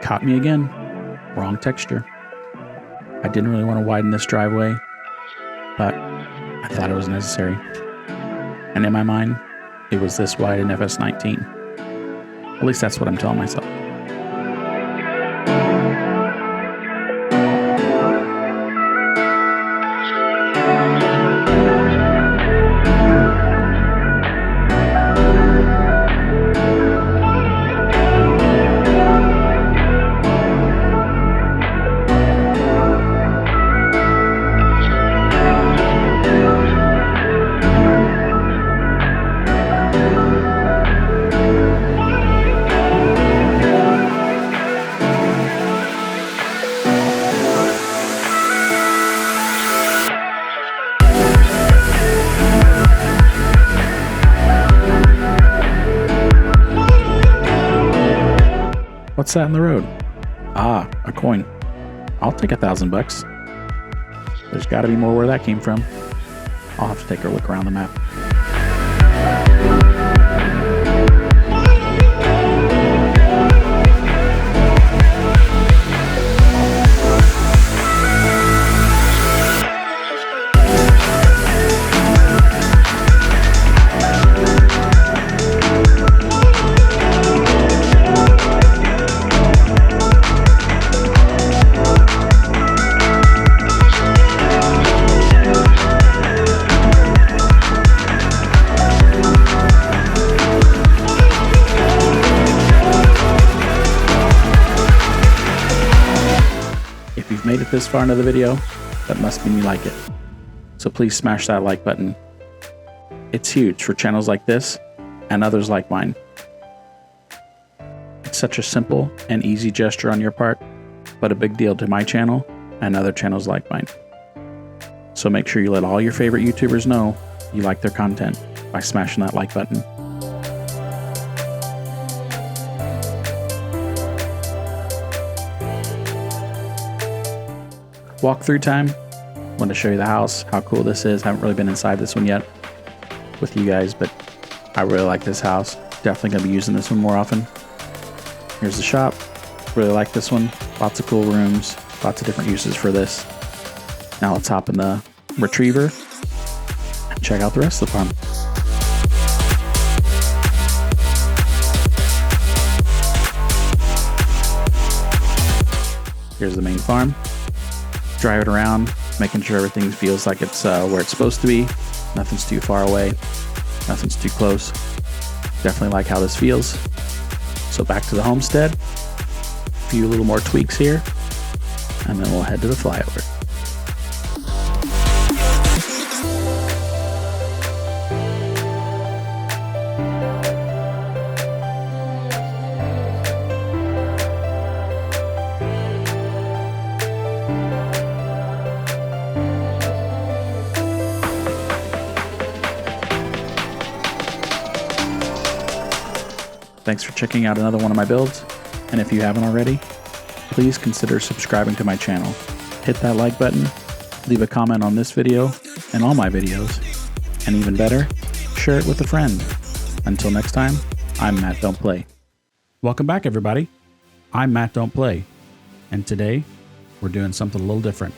Caught me again. Wrong texture. I didn't really want to widen this driveway, but I thought it was necessary. And in my mind, it was this wide in FS19. At least that's what I'm telling myself. What's that in the road? Ah, a coin. I'll take $1,000. There's got to be more where that came from. I'll have to take a look around the map. If you've made it this far into the video, that must mean you like it. So please smash that like button. It's huge for channels like this and others like mine. It's such a simple and easy gesture on your part, but a big deal to my channel and other channels like mine. So make sure you let all your favorite YouTubers know you like their content by smashing that like button. Walkthrough time. Want to show you the house, how cool this is. Haven't really been inside this one yet with you guys, but I really like this house. Definitely gonna be using this one more often. Here's the shop. Really like this one. Lots of cool rooms, lots of different uses for this. Now let's hop in the Retriever and check out the rest of the farm. Here's the main farm. Drive it around, making sure everything feels like it's where it's supposed to be. Nothing's too far away, nothing's too close. Definitely like how this feels. So back to the homestead. A few little more tweaks here, and then we'll head to the flyover. Thanks for checking out another one of my builds, and if you haven't already, please consider subscribing to my channel. Hit that like button, leave a comment on this video and all my videos, and even better, share it with a friend. Until next time, I'm Matt Don't Play. Welcome back, everybody. I'm Matt Don't Play, and today we're doing something a little different.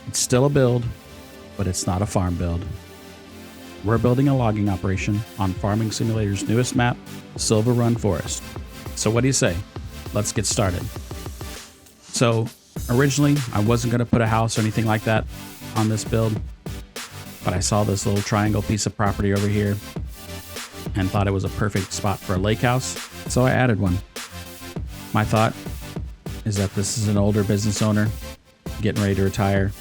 It's still a build, but it's not a farm build. We're building a logging operation on Farming Simulator's newest map, SilverRun Forrest. So what do you say? Let's get started. So originally I wasn't going to put a house or anything like that on this build, but I saw this little triangle piece of property over here and thought it was a perfect spot for a lake house, so I added one. My thought is that this is an older business owner getting ready to retire,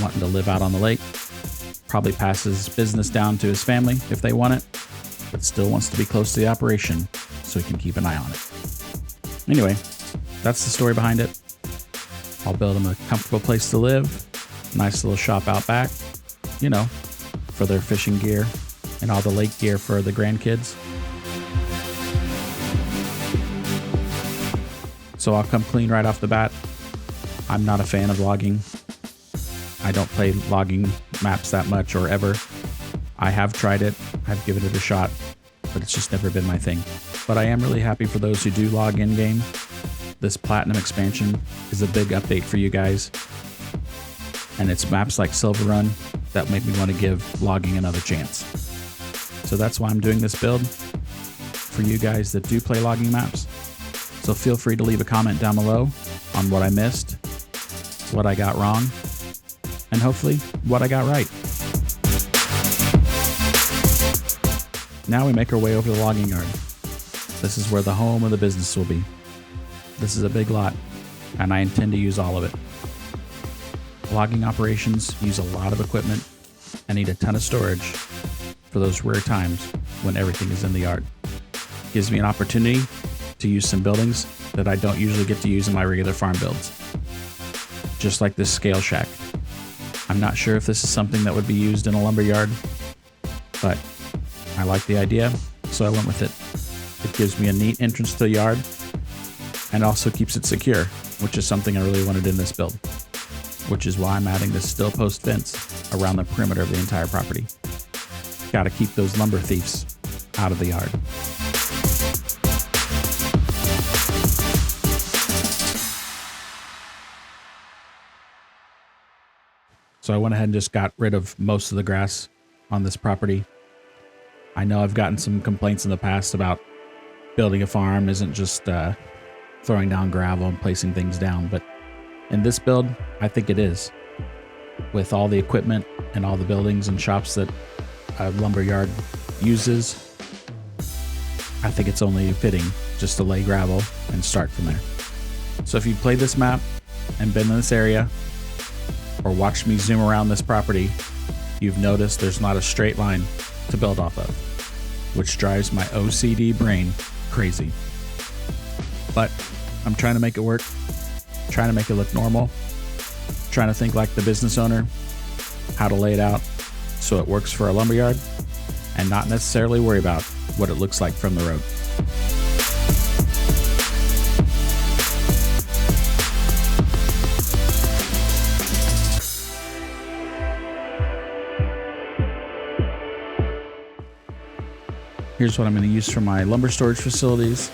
wanting to live out on the lake. Probably passes business down to his family if they want it, but still wants to be close to the operation so he can keep an eye on it. Anyway, that's the story behind it. I'll build him a comfortable place to live, nice little shop out back, you know, for their fishing gear and all the lake gear for the grandkids. So I'll come clean right off the bat. I'm not a fan of logging. I don't play logging maps that much or ever. I have tried it. I've given it a shot. but it's just never been my thing. But I am really happy for those who do log in game. This Platinum expansion is a big update for you guys. And it's maps like SilverRun that make me want to give logging another chance. So that's why I'm doing this build, for you guys that do play logging maps. So feel free to leave a comment down below on what I missed, what I got wrong, and hopefully what I got right. Now we make our way over the logging yard. This is where the home of the business will be. This is a big lot, and I intend to use all of it. Logging operations use a lot of equipment and need a ton of storage for those rare times when everything is in the yard. Gives me an opportunity to use some buildings that I don't usually get to use in my regular farm builds. Just like this scale shack. I'm not sure if this is something that would be used in a lumber yard, but I like the idea, so I went with it. It gives me a neat entrance to the yard and also keeps it secure, which is something I really wanted in this build, which is why I'm adding this steel post fence around the perimeter of the entire property. Gotta keep those lumber thieves out of the yard. So I went ahead and just got rid of most of the grass on this property. I know I've gotten some complaints in the past about building a farm isn't just throwing down gravel and placing things down, but in this build, I think it is. With all the equipment and all the buildings and shops that a lumber yard uses, I think it's only fitting just to lay gravel and start from there. So if you played this map and been in this area, or watched me zoom around this property, you've noticed there's not a straight line to build off of, which drives my OCD brain crazy. But I'm trying to make it work, trying to make it look normal, trying to think like the business owner, how to lay it out so it works for a lumberyard, and not necessarily worry about what it looks like from the road. Here's what I'm going to use for my lumber storage facilities.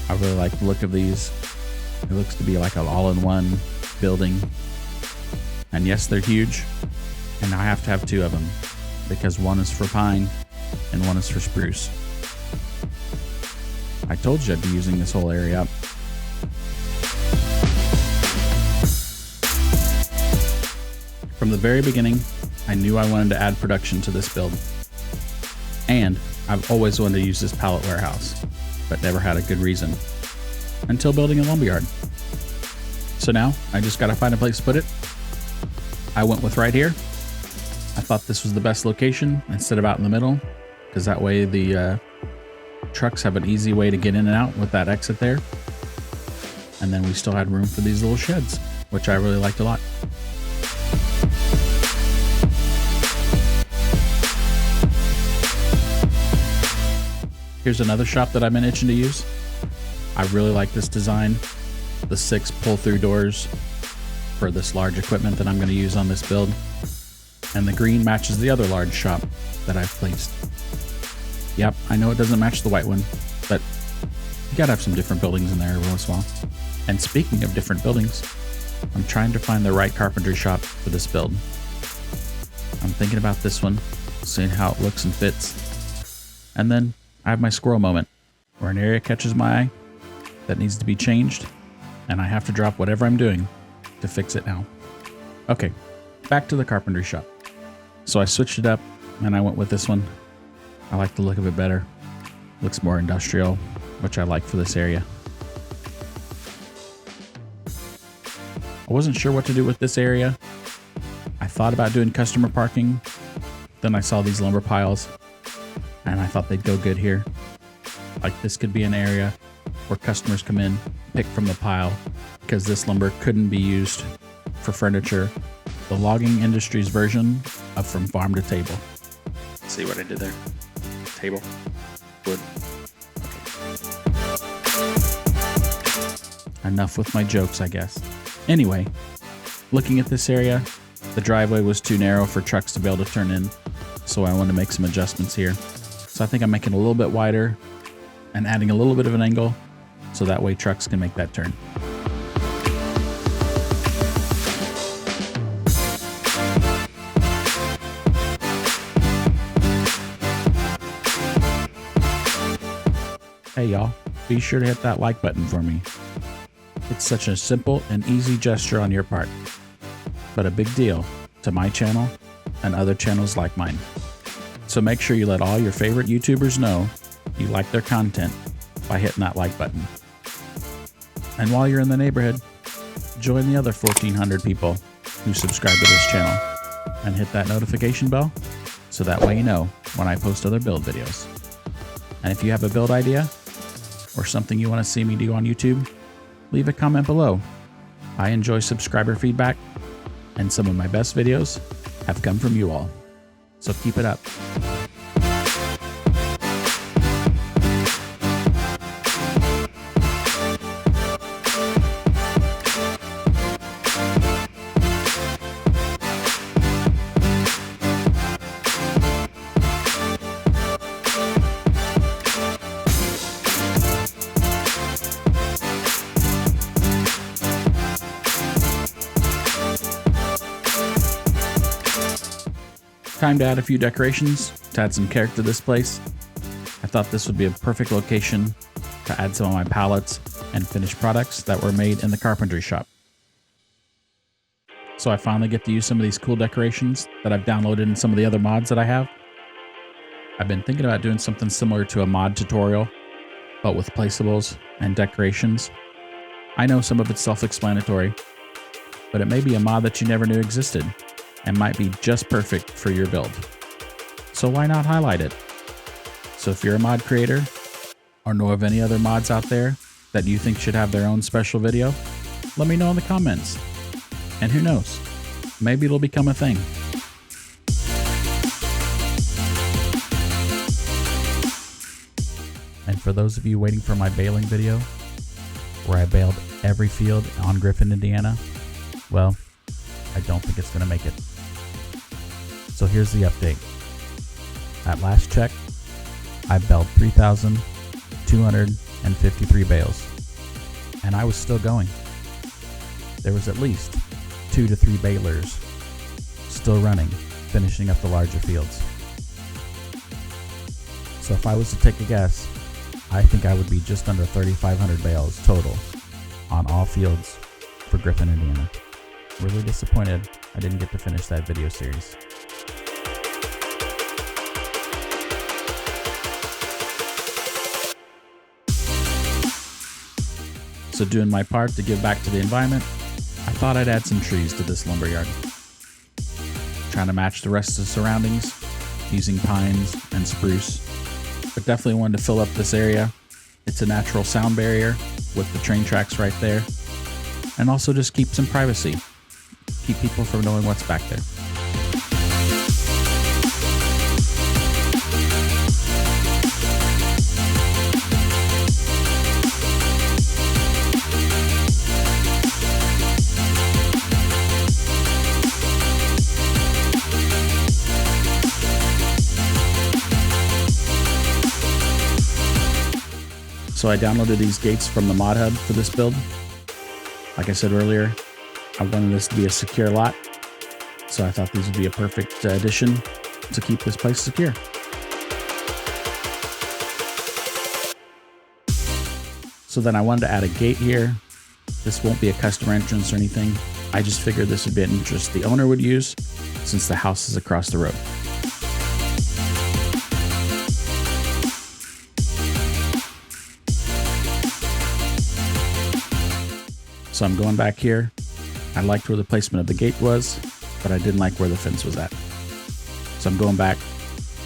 I really like the look of these. It looks to be like an all-in-one building. And yes, they're huge. And I have to have two of them because one is for pine and one is for spruce. I told you I'd be using this whole area up. From the very beginning, I knew I wanted to add production to this build. And I've always wanted to use this pallet warehouse, but never had a good reason until building a lumberyard. So now I just gotta find a place to put it. I went with right here. I thought this was the best location instead of out in the middle, because that way the trucks have an easy way to get in and out with that exit there. And then we still had room for these little sheds, which I really liked a lot. Here's another shop that I've been itching to use. I really like this design. The 6 pull-through doors for this large equipment that I'm going to use on this build. And the green matches the other large shop that I've placed. Yep, I know it doesn't match the white one, but you gotta have some different buildings in there every once in a while. And speaking of different buildings, I'm trying to find the right carpentry shop for this build. I'm thinking about this one, seeing how it looks and fits. And then I have my squirrel moment, where an area catches my eye that needs to be changed, and I have to drop whatever I'm doing to fix it now. Okay, back to the carpentry shop. So I switched it up, and I went with this one. I like the look of it better. Looks more industrial, which I like for this area. I wasn't sure what to do with this area. I thought about doing customer parking. Then I saw these lumber piles, and I thought they'd go good here. Like this could be an area where customers come in, pick from the pile, because this lumber couldn't be used for furniture. The logging industry's version of from farm to table. See what I did there? Table, wood. Okay. Enough with my jokes, I guess. Anyway, looking at this area, the driveway was too narrow for trucks to be able to turn in, so I wanted to make some adjustments here. So I think I'm making it a little bit wider and adding a little bit of an angle so that way trucks can make that turn. Hey y'all, be sure to hit that like button for me. It's such a simple and easy gesture on your part, but a big deal to my channel and other channels like mine. So make sure you let all your favorite YouTubers know you like their content by hitting that like button. And while you're in the neighborhood, join the other 1,400 people who subscribe to this channel and hit that notification bell so that way you know when I post other build videos. And if you have a build idea or something you want to see me do on YouTube, leave a comment below. I enjoy subscriber feedback, and some of my best videos have come from you all. So keep it up. Time to add a few decorations to add some character to this place. I thought this would be a perfect location to add some of my pallets and finished products that were made in the carpentry shop. So I finally get to use some of these cool decorations that I've downloaded in some of the other mods that I have. I've been thinking about doing something similar to a mod tutorial, but with placeables and decorations. I know some of it's self-explanatory, but it may be a mod that you never knew existed and might be just perfect for your build. So why not highlight it? So if you're a mod creator or know of any other mods out there that you think should have their own special video, let me know in the comments. And who knows, maybe it'll become a thing. And for those of you waiting for my baling video, where I baled every field on Griffin, Indiana, well, I don't think it's going to make it. So here's the update. At last check, I baled 3,253 bales, and I was still going. There was at least 2 to 3 balers still running, finishing up the larger fields. So if I was to take a guess, I think I would be just under 3,500 bales total on all fields for Griffin, Indiana. Really disappointed I didn't get to finish that video series. So doing my part to give back to the environment, I thought I'd add some trees to this lumberyard. Trying to match the rest of the surroundings, using pines and spruce, but definitely wanted to fill up this area. It's a natural sound barrier with the train tracks right there, and also just keep some privacy. Keep people from knowing what's back there. So I downloaded these gates from the mod hub for this build. Like I said earlier, I wanted this to be a secure lot, so I thought these would be a perfect addition to keep this place secure. So then I wanted to add a gate here. This won't be a customer entrance or anything. I just figured this would be an entrance the owner would use since the house is across the road. So I'm going back here. I liked where the placement of the gate was, but I didn't like where the fence was at. So I'm going back,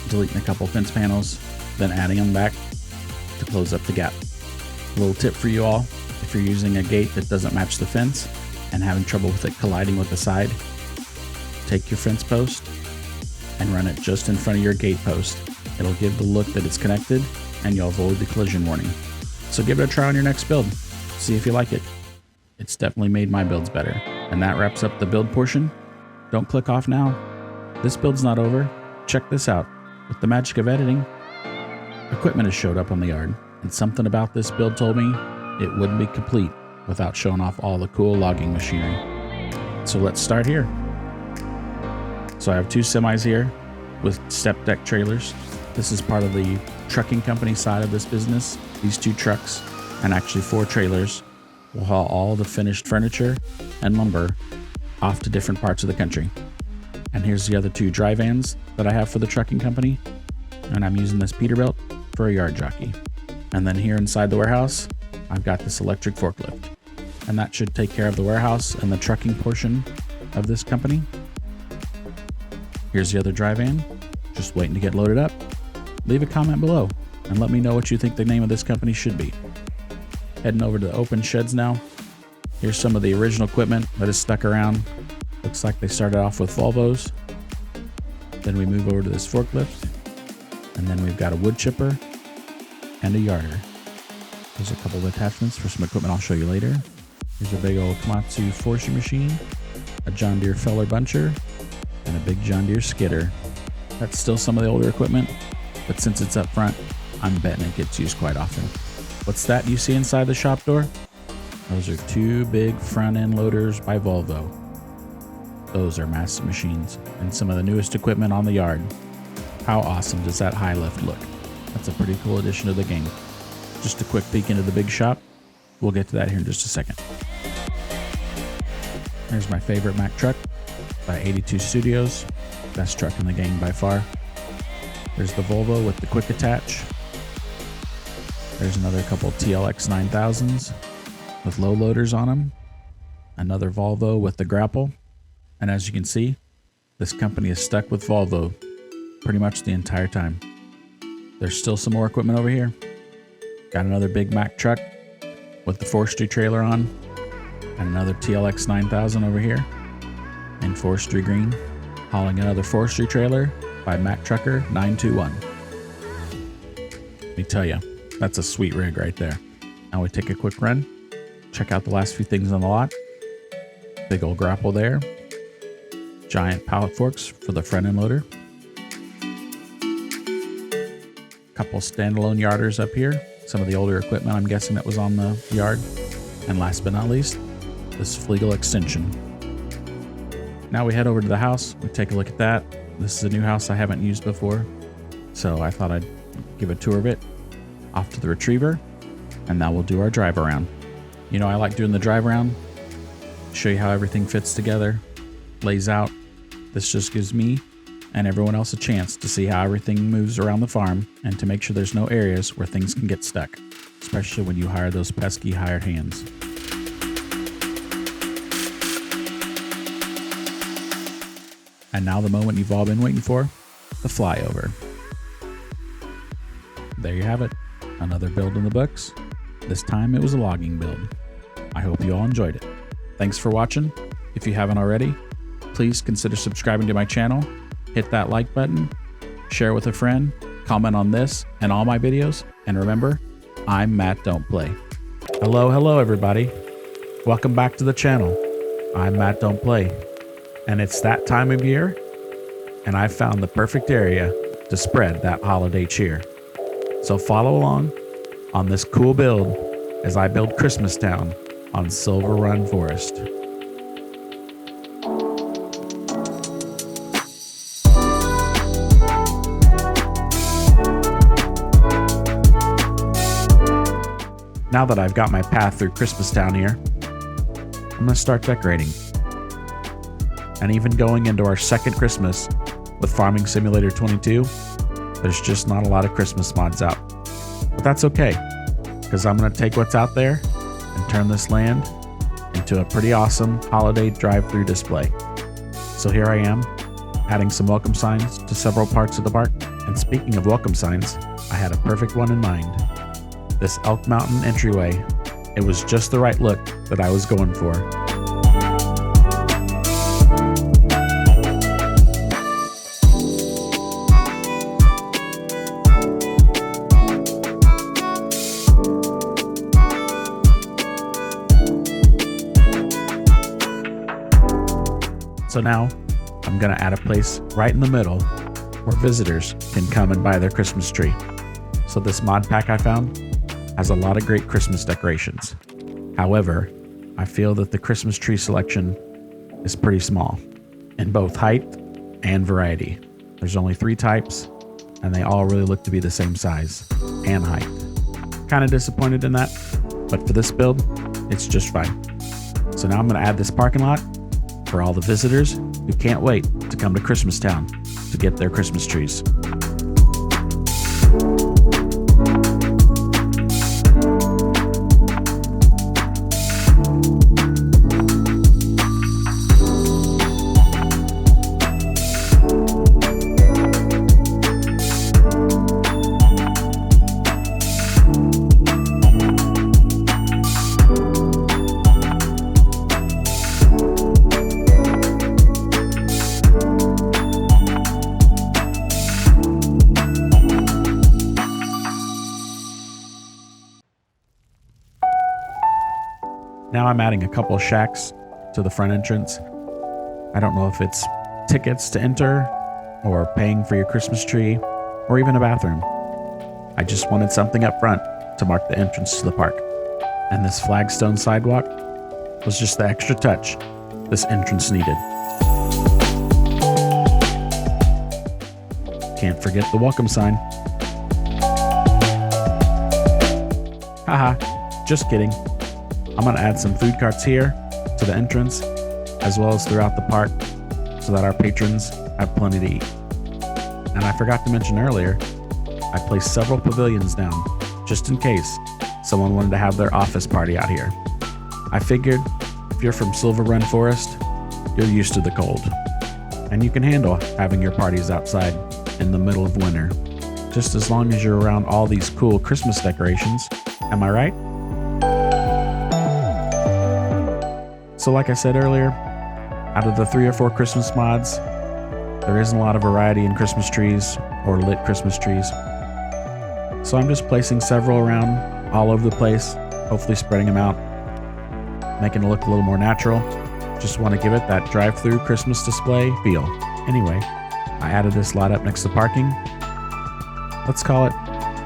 deleting a couple fence panels, then adding them back to close up the gap. A little tip for you all, if you're using a gate that doesn't match the fence and having trouble with it colliding with the side, take your fence post and run it just in front of your gate post. It'll give the look that it's connected and you'll avoid the collision warning. So give it a try on your next build. See if you like it. It's definitely made my builds better. And that wraps up the build portion. Don't click off now. This build's not over. Check this out. With the magic of editing, Equipment has showed up on the yard, and something about this build told me it wouldn't be complete without showing off all the cool logging machinery. So let's start here. So I have 2 semis here with step deck trailers. This is part of the trucking company side of this business. These 2 trucks, and actually 4 trailers, will haul all the finished furniture and lumber off to different parts of the country. And here's the other 2 dry vans that I have for the trucking company, and I'm using this Peterbilt for a yard jockey. And then here inside the warehouse, I've got this electric forklift, and that should take care of the warehouse and the trucking portion of this company. Here's the other dry van, just waiting to get loaded up. Leave a comment below and let me know what you think the name of this company should be. Heading over to the open sheds now. Here's some of the original equipment that is stuck around. Looks like they started off with Volvos. Then we move over to this forklift. And then we've got a wood chipper and a yarder. There's a couple of attachments for some equipment I'll show you later. Here's a big old Komatsu forestry machine, a John Deere Feller buncher, and a big John Deere skidder. That's still some of the older equipment, but since it's up front, I'm betting it gets used quite often. What's that you see inside the shop door? Those are 2 big front end loaders by Volvo. Those are massive machines and some of the newest equipment on the yard. How awesome does that high lift look? That's a pretty cool addition to the game. Just a quick peek into the big shop. We'll get to that here in just a second. Here's my favorite Mack truck by 82 Studios. Best truck in the game by far. There's the Volvo with the quick attach. There's another couple TLX 9000s with low loaders on them. Another Volvo with the grapple. And as you can see, this company is stuck with Volvo pretty much the entire time. There's still some more equipment over here. Got another big Mack truck with the forestry trailer on, and another TLX 9000 over here in forestry green, hauling another forestry trailer by Mack Trucker 921. Let me tell you, that's a sweet rig right there. Now we take a quick run, check out the last few things on the lot. Big old grapple there. Giant pallet forks for the front end loader. Couple standalone yarders up here. Some of the older equipment I'm guessing that was on the yard. And last but not least, this Flegel extension. Now we head over to the house. We take a look at that. This is a new house I haven't used before, so I thought I'd give a tour of it. Off to the retriever, and now we'll do our drive around. You know, I like doing the drive around, show you how everything fits together, lays out. This just gives me and everyone else a chance to see how everything moves around the farm and to make sure there's no areas where things can get stuck, especially when you hire those pesky hired hands. And now the moment you've all been waiting for, the flyover. There you have it, another build in the books. This time it was a logging build. I hope you all enjoyed it. Thanks for watching. If you haven't already, please consider subscribing to my channel. Hit that like button, share with a friend, comment on this and all my videos, and remember, I'm Matt Don't Play. Hello everybody. Welcome back to the channel. I'm Matt Don't Play, and it's that time of year, and I've found the perfect area to spread that holiday cheer. So follow along on this cool build as I build Christmas Town on SilverRun Forest. Now that I've got my path through Christmas Town here, I'm going to start decorating. And even going into our second Christmas with Farming Simulator 22, there's just not a lot of Christmas mods out. But that's okay, because I'm going to take what's out there and turn this land into a pretty awesome holiday drive-through display. So here I am, adding some welcome signs to several parts of the park. And speaking of welcome signs, I had a perfect one in mind. This Elk Mountain entryway. It was just the right look that I was going for. So now I'm gonna add a place right in the middle where visitors can come and buy their Christmas tree. So this mod pack I found has a lot of great Christmas decorations. However, I feel that the Christmas tree selection is pretty small in both height and variety. There's only 3 types, and they all really look to be the same size and height. Kind of disappointed in that, but for this build, it's just fine. So now I'm going to add this parking lot for all the visitors who can't wait to come to Christmas Town to get their Christmas trees. Now I'm adding a couple of shacks to the front entrance. I don't know if it's tickets to enter or paying for your Christmas tree or even a bathroom. I just wanted something up front to mark the entrance to the park. And this flagstone sidewalk was just the extra touch this entrance needed. Can't forget the welcome sign. Haha, just kidding. I'm going to add some food carts here to the entrance, as well as throughout the park, so that our patrons have plenty to eat. And I forgot to mention earlier, I placed several pavilions down, just in case someone wanted to have their office party out here. I figured if you're from SilverRun Forrest, you're used to the cold, and you can handle having your parties outside in the middle of winter, just as long as you're around all these cool Christmas decorations. Am I right? So like I said earlier, out of the 3 or 4 Christmas mods, there isn't a lot of variety in Christmas trees or lit Christmas trees. So I'm just placing several around all over the place, hopefully spreading them out, making it look a little more natural. Just want to give it that drive-through Christmas display feel. Anyway, I added this lot up next to parking. Let's call it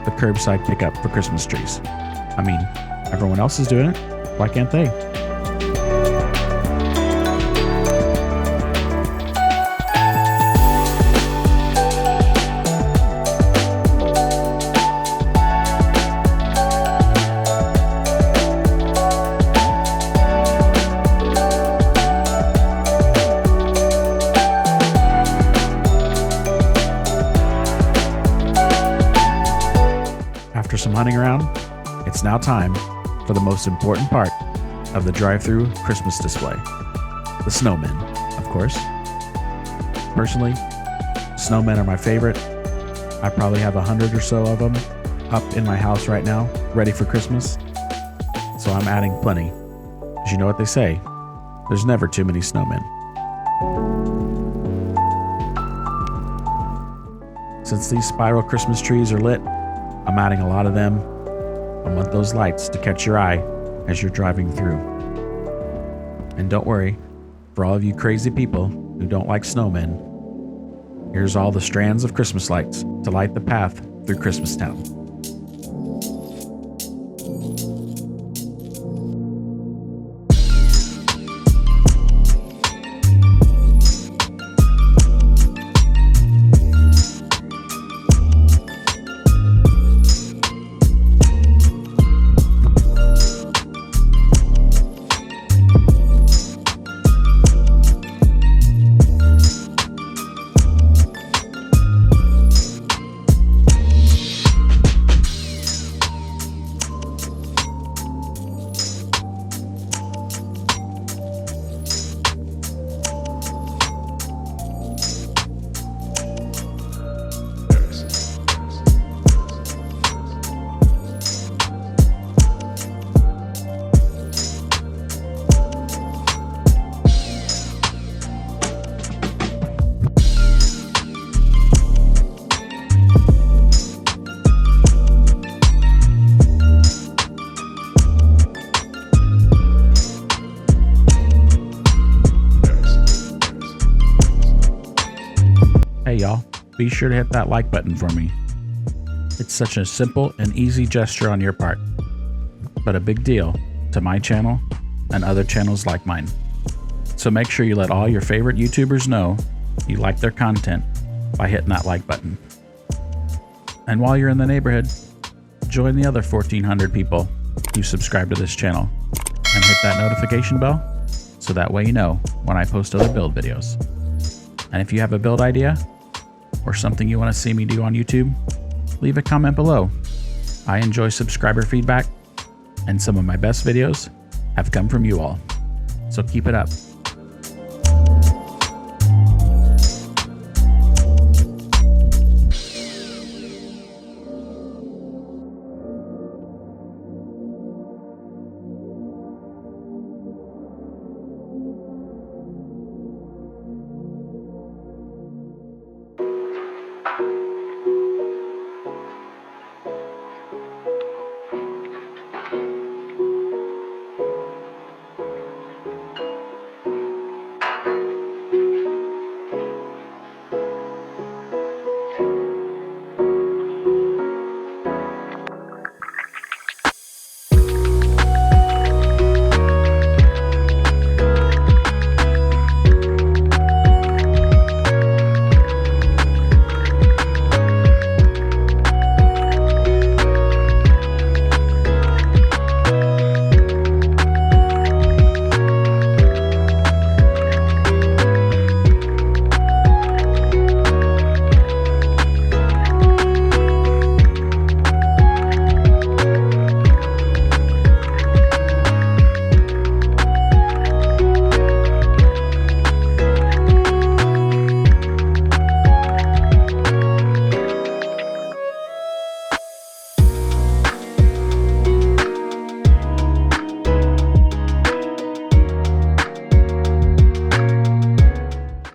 the curbside pickup for Christmas trees. I mean, everyone else is doing it, why can't they? After some hunting around, it's now time for the most important part of the drive-through Christmas display. The snowmen, of course. Personally, snowmen are my favorite. I probably have 100 or so of them up in my house right now, ready for Christmas. So I'm adding plenty. Because you know what they say, there's never too many snowmen. Since these spiral Christmas trees are lit, I'm adding a lot of them. I want those lights to catch your eye as you're driving through. And don't worry, for all of you crazy people who don't like snowmen, here's all the strands of Christmas lights to light the path through Christmas Town. Hey y'all, be sure to hit that like button for me. It's such a simple and easy gesture on your part, but a big deal to my channel and other channels like mine. So make sure you let all your favorite YouTubers know you like their content by hitting that like button. And while you're in the neighborhood, join the other 1,400 people who subscribe to this channel and hit that notification bell so that way you know when I post other build videos. And if you have a build idea or something you want to see me do on YouTube, leave a comment below. I enjoy subscriber feedback, and some of my best videos have come from you all. So keep it up.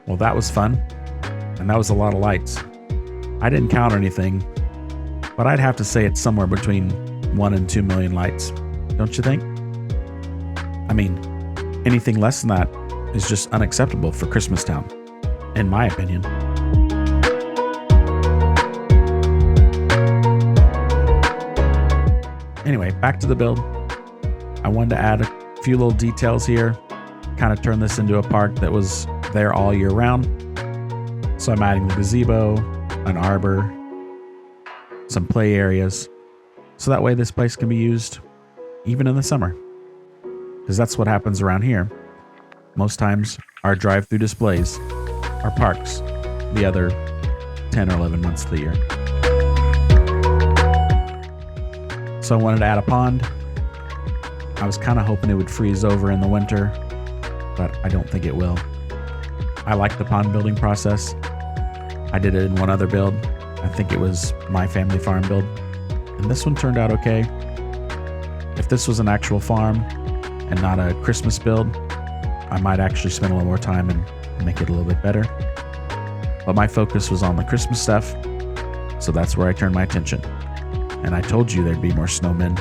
Well, that was fun, and that was a lot of lights. I didn't count anything, but I'd have to say it's somewhere between 1 and 2 million lights, don't you think? I mean, anything less than that is just unacceptable for Christmastown, in my opinion. Anyway, back to the build. I wanted to add a few little details here, kind of turn this into a park that was there all year round. So I'm adding the gazebo, an arbor, some play areas, so that way this place can be used even in the summer. Because that's what happens around here. Most times our drive-through displays are parks the other 10 or 11 months of the year. So I wanted to add a pond. I was kind of hoping it would freeze over in the winter, but I don't think it will. I like the pond building process. I did it in one other build. I think it was my family farm build. And this one turned out okay. If this was an actual farm and not a Christmas build, I might actually spend a little more time and make it a little bit better. But my focus was on the Christmas stuff, so that's where I turned my attention. And I told you there'd be more snowmen.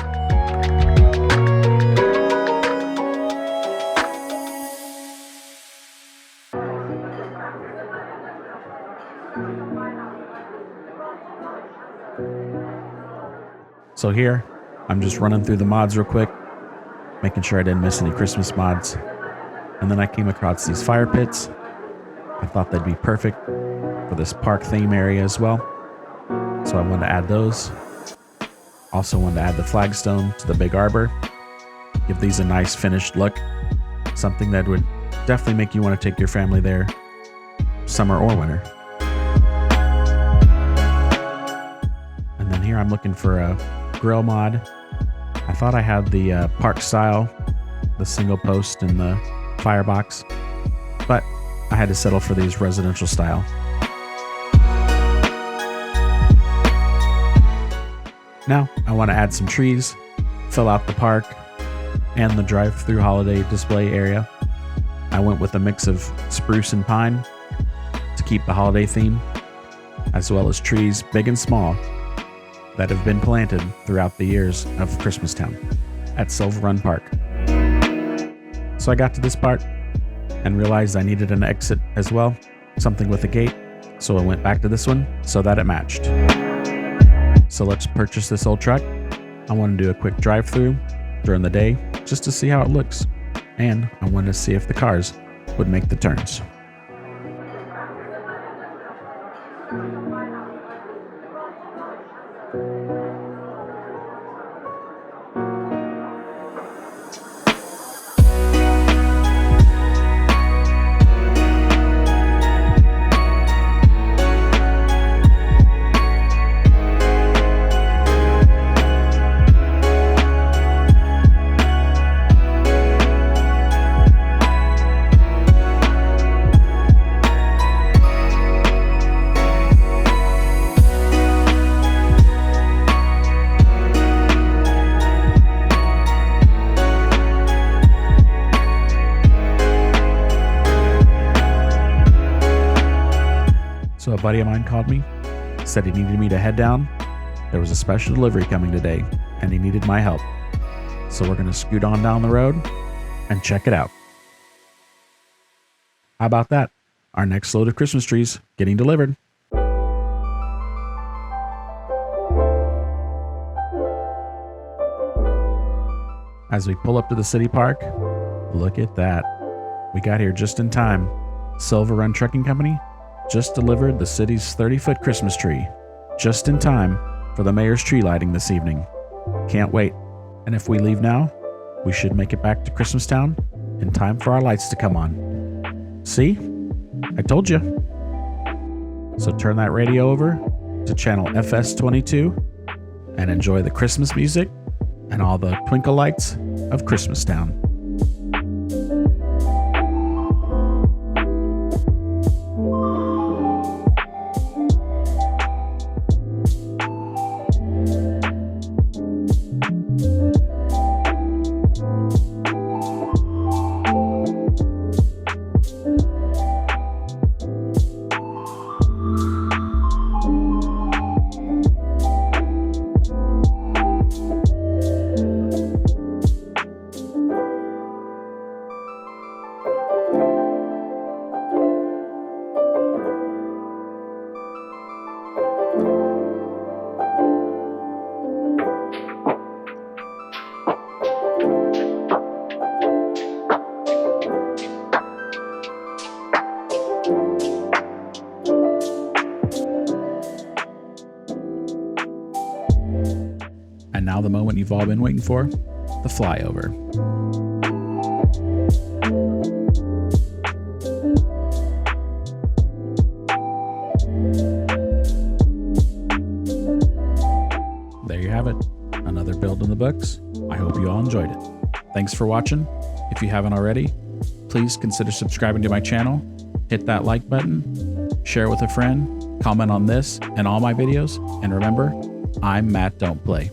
So here, I'm just running through the mods real quick, making sure I didn't miss any Christmas mods. And then I came across these fire pits. I thought they'd be perfect for this park theme area as well. So I wanted to add those. Also wanted to add the flagstone to the big arbor. Give these a nice finished look. Something that would definitely make you want to take your family there, summer or winter. And then here I'm looking for a grill mod. I thought I had the park style, the single post and the firebox, but I had to settle for these residential style. Now I want to add some trees, fill out the park and the drive-through holiday display area. I went with a mix of spruce and pine to keep the holiday theme, as well as trees big and small that have been planted throughout the years of Christmastown at SilverRun Park. So I got to this part and realized I needed an exit as well, something with a gate, so I went back to this one so that it matched. So let's purchase this old truck. I want to do a quick drive-through during the day just to see how it looks. And I wanted to see if the cars would make the turns. So a buddy of mine called me, said he needed me to head down. There was a special delivery coming today, and he needed my help. So we're going to scoot on down the road and check it out. How about that? Our next load of Christmas trees getting delivered. As we pull up to the city park, look at that. We got here just in time. SilverRun Trucking Company just delivered the city's 30-foot Christmas tree, just in time for the mayor's tree lighting this evening. Can't wait. And if we leave now, we should make it back to Christmastown in time for our lights to come on. See? I told you. So turn that radio over to channel FS22 and enjoy the Christmas music and all the twinkle lights of Christmastown. And now the moment you've all been waiting for, the flyover. There you have it. Another build in the books. I hope you all enjoyed it. Thanks for watching. If you haven't already, please consider subscribing to my channel. Hit that like button, share with a friend, comment on this and all my videos, and remember, I'm Matt Don't Play.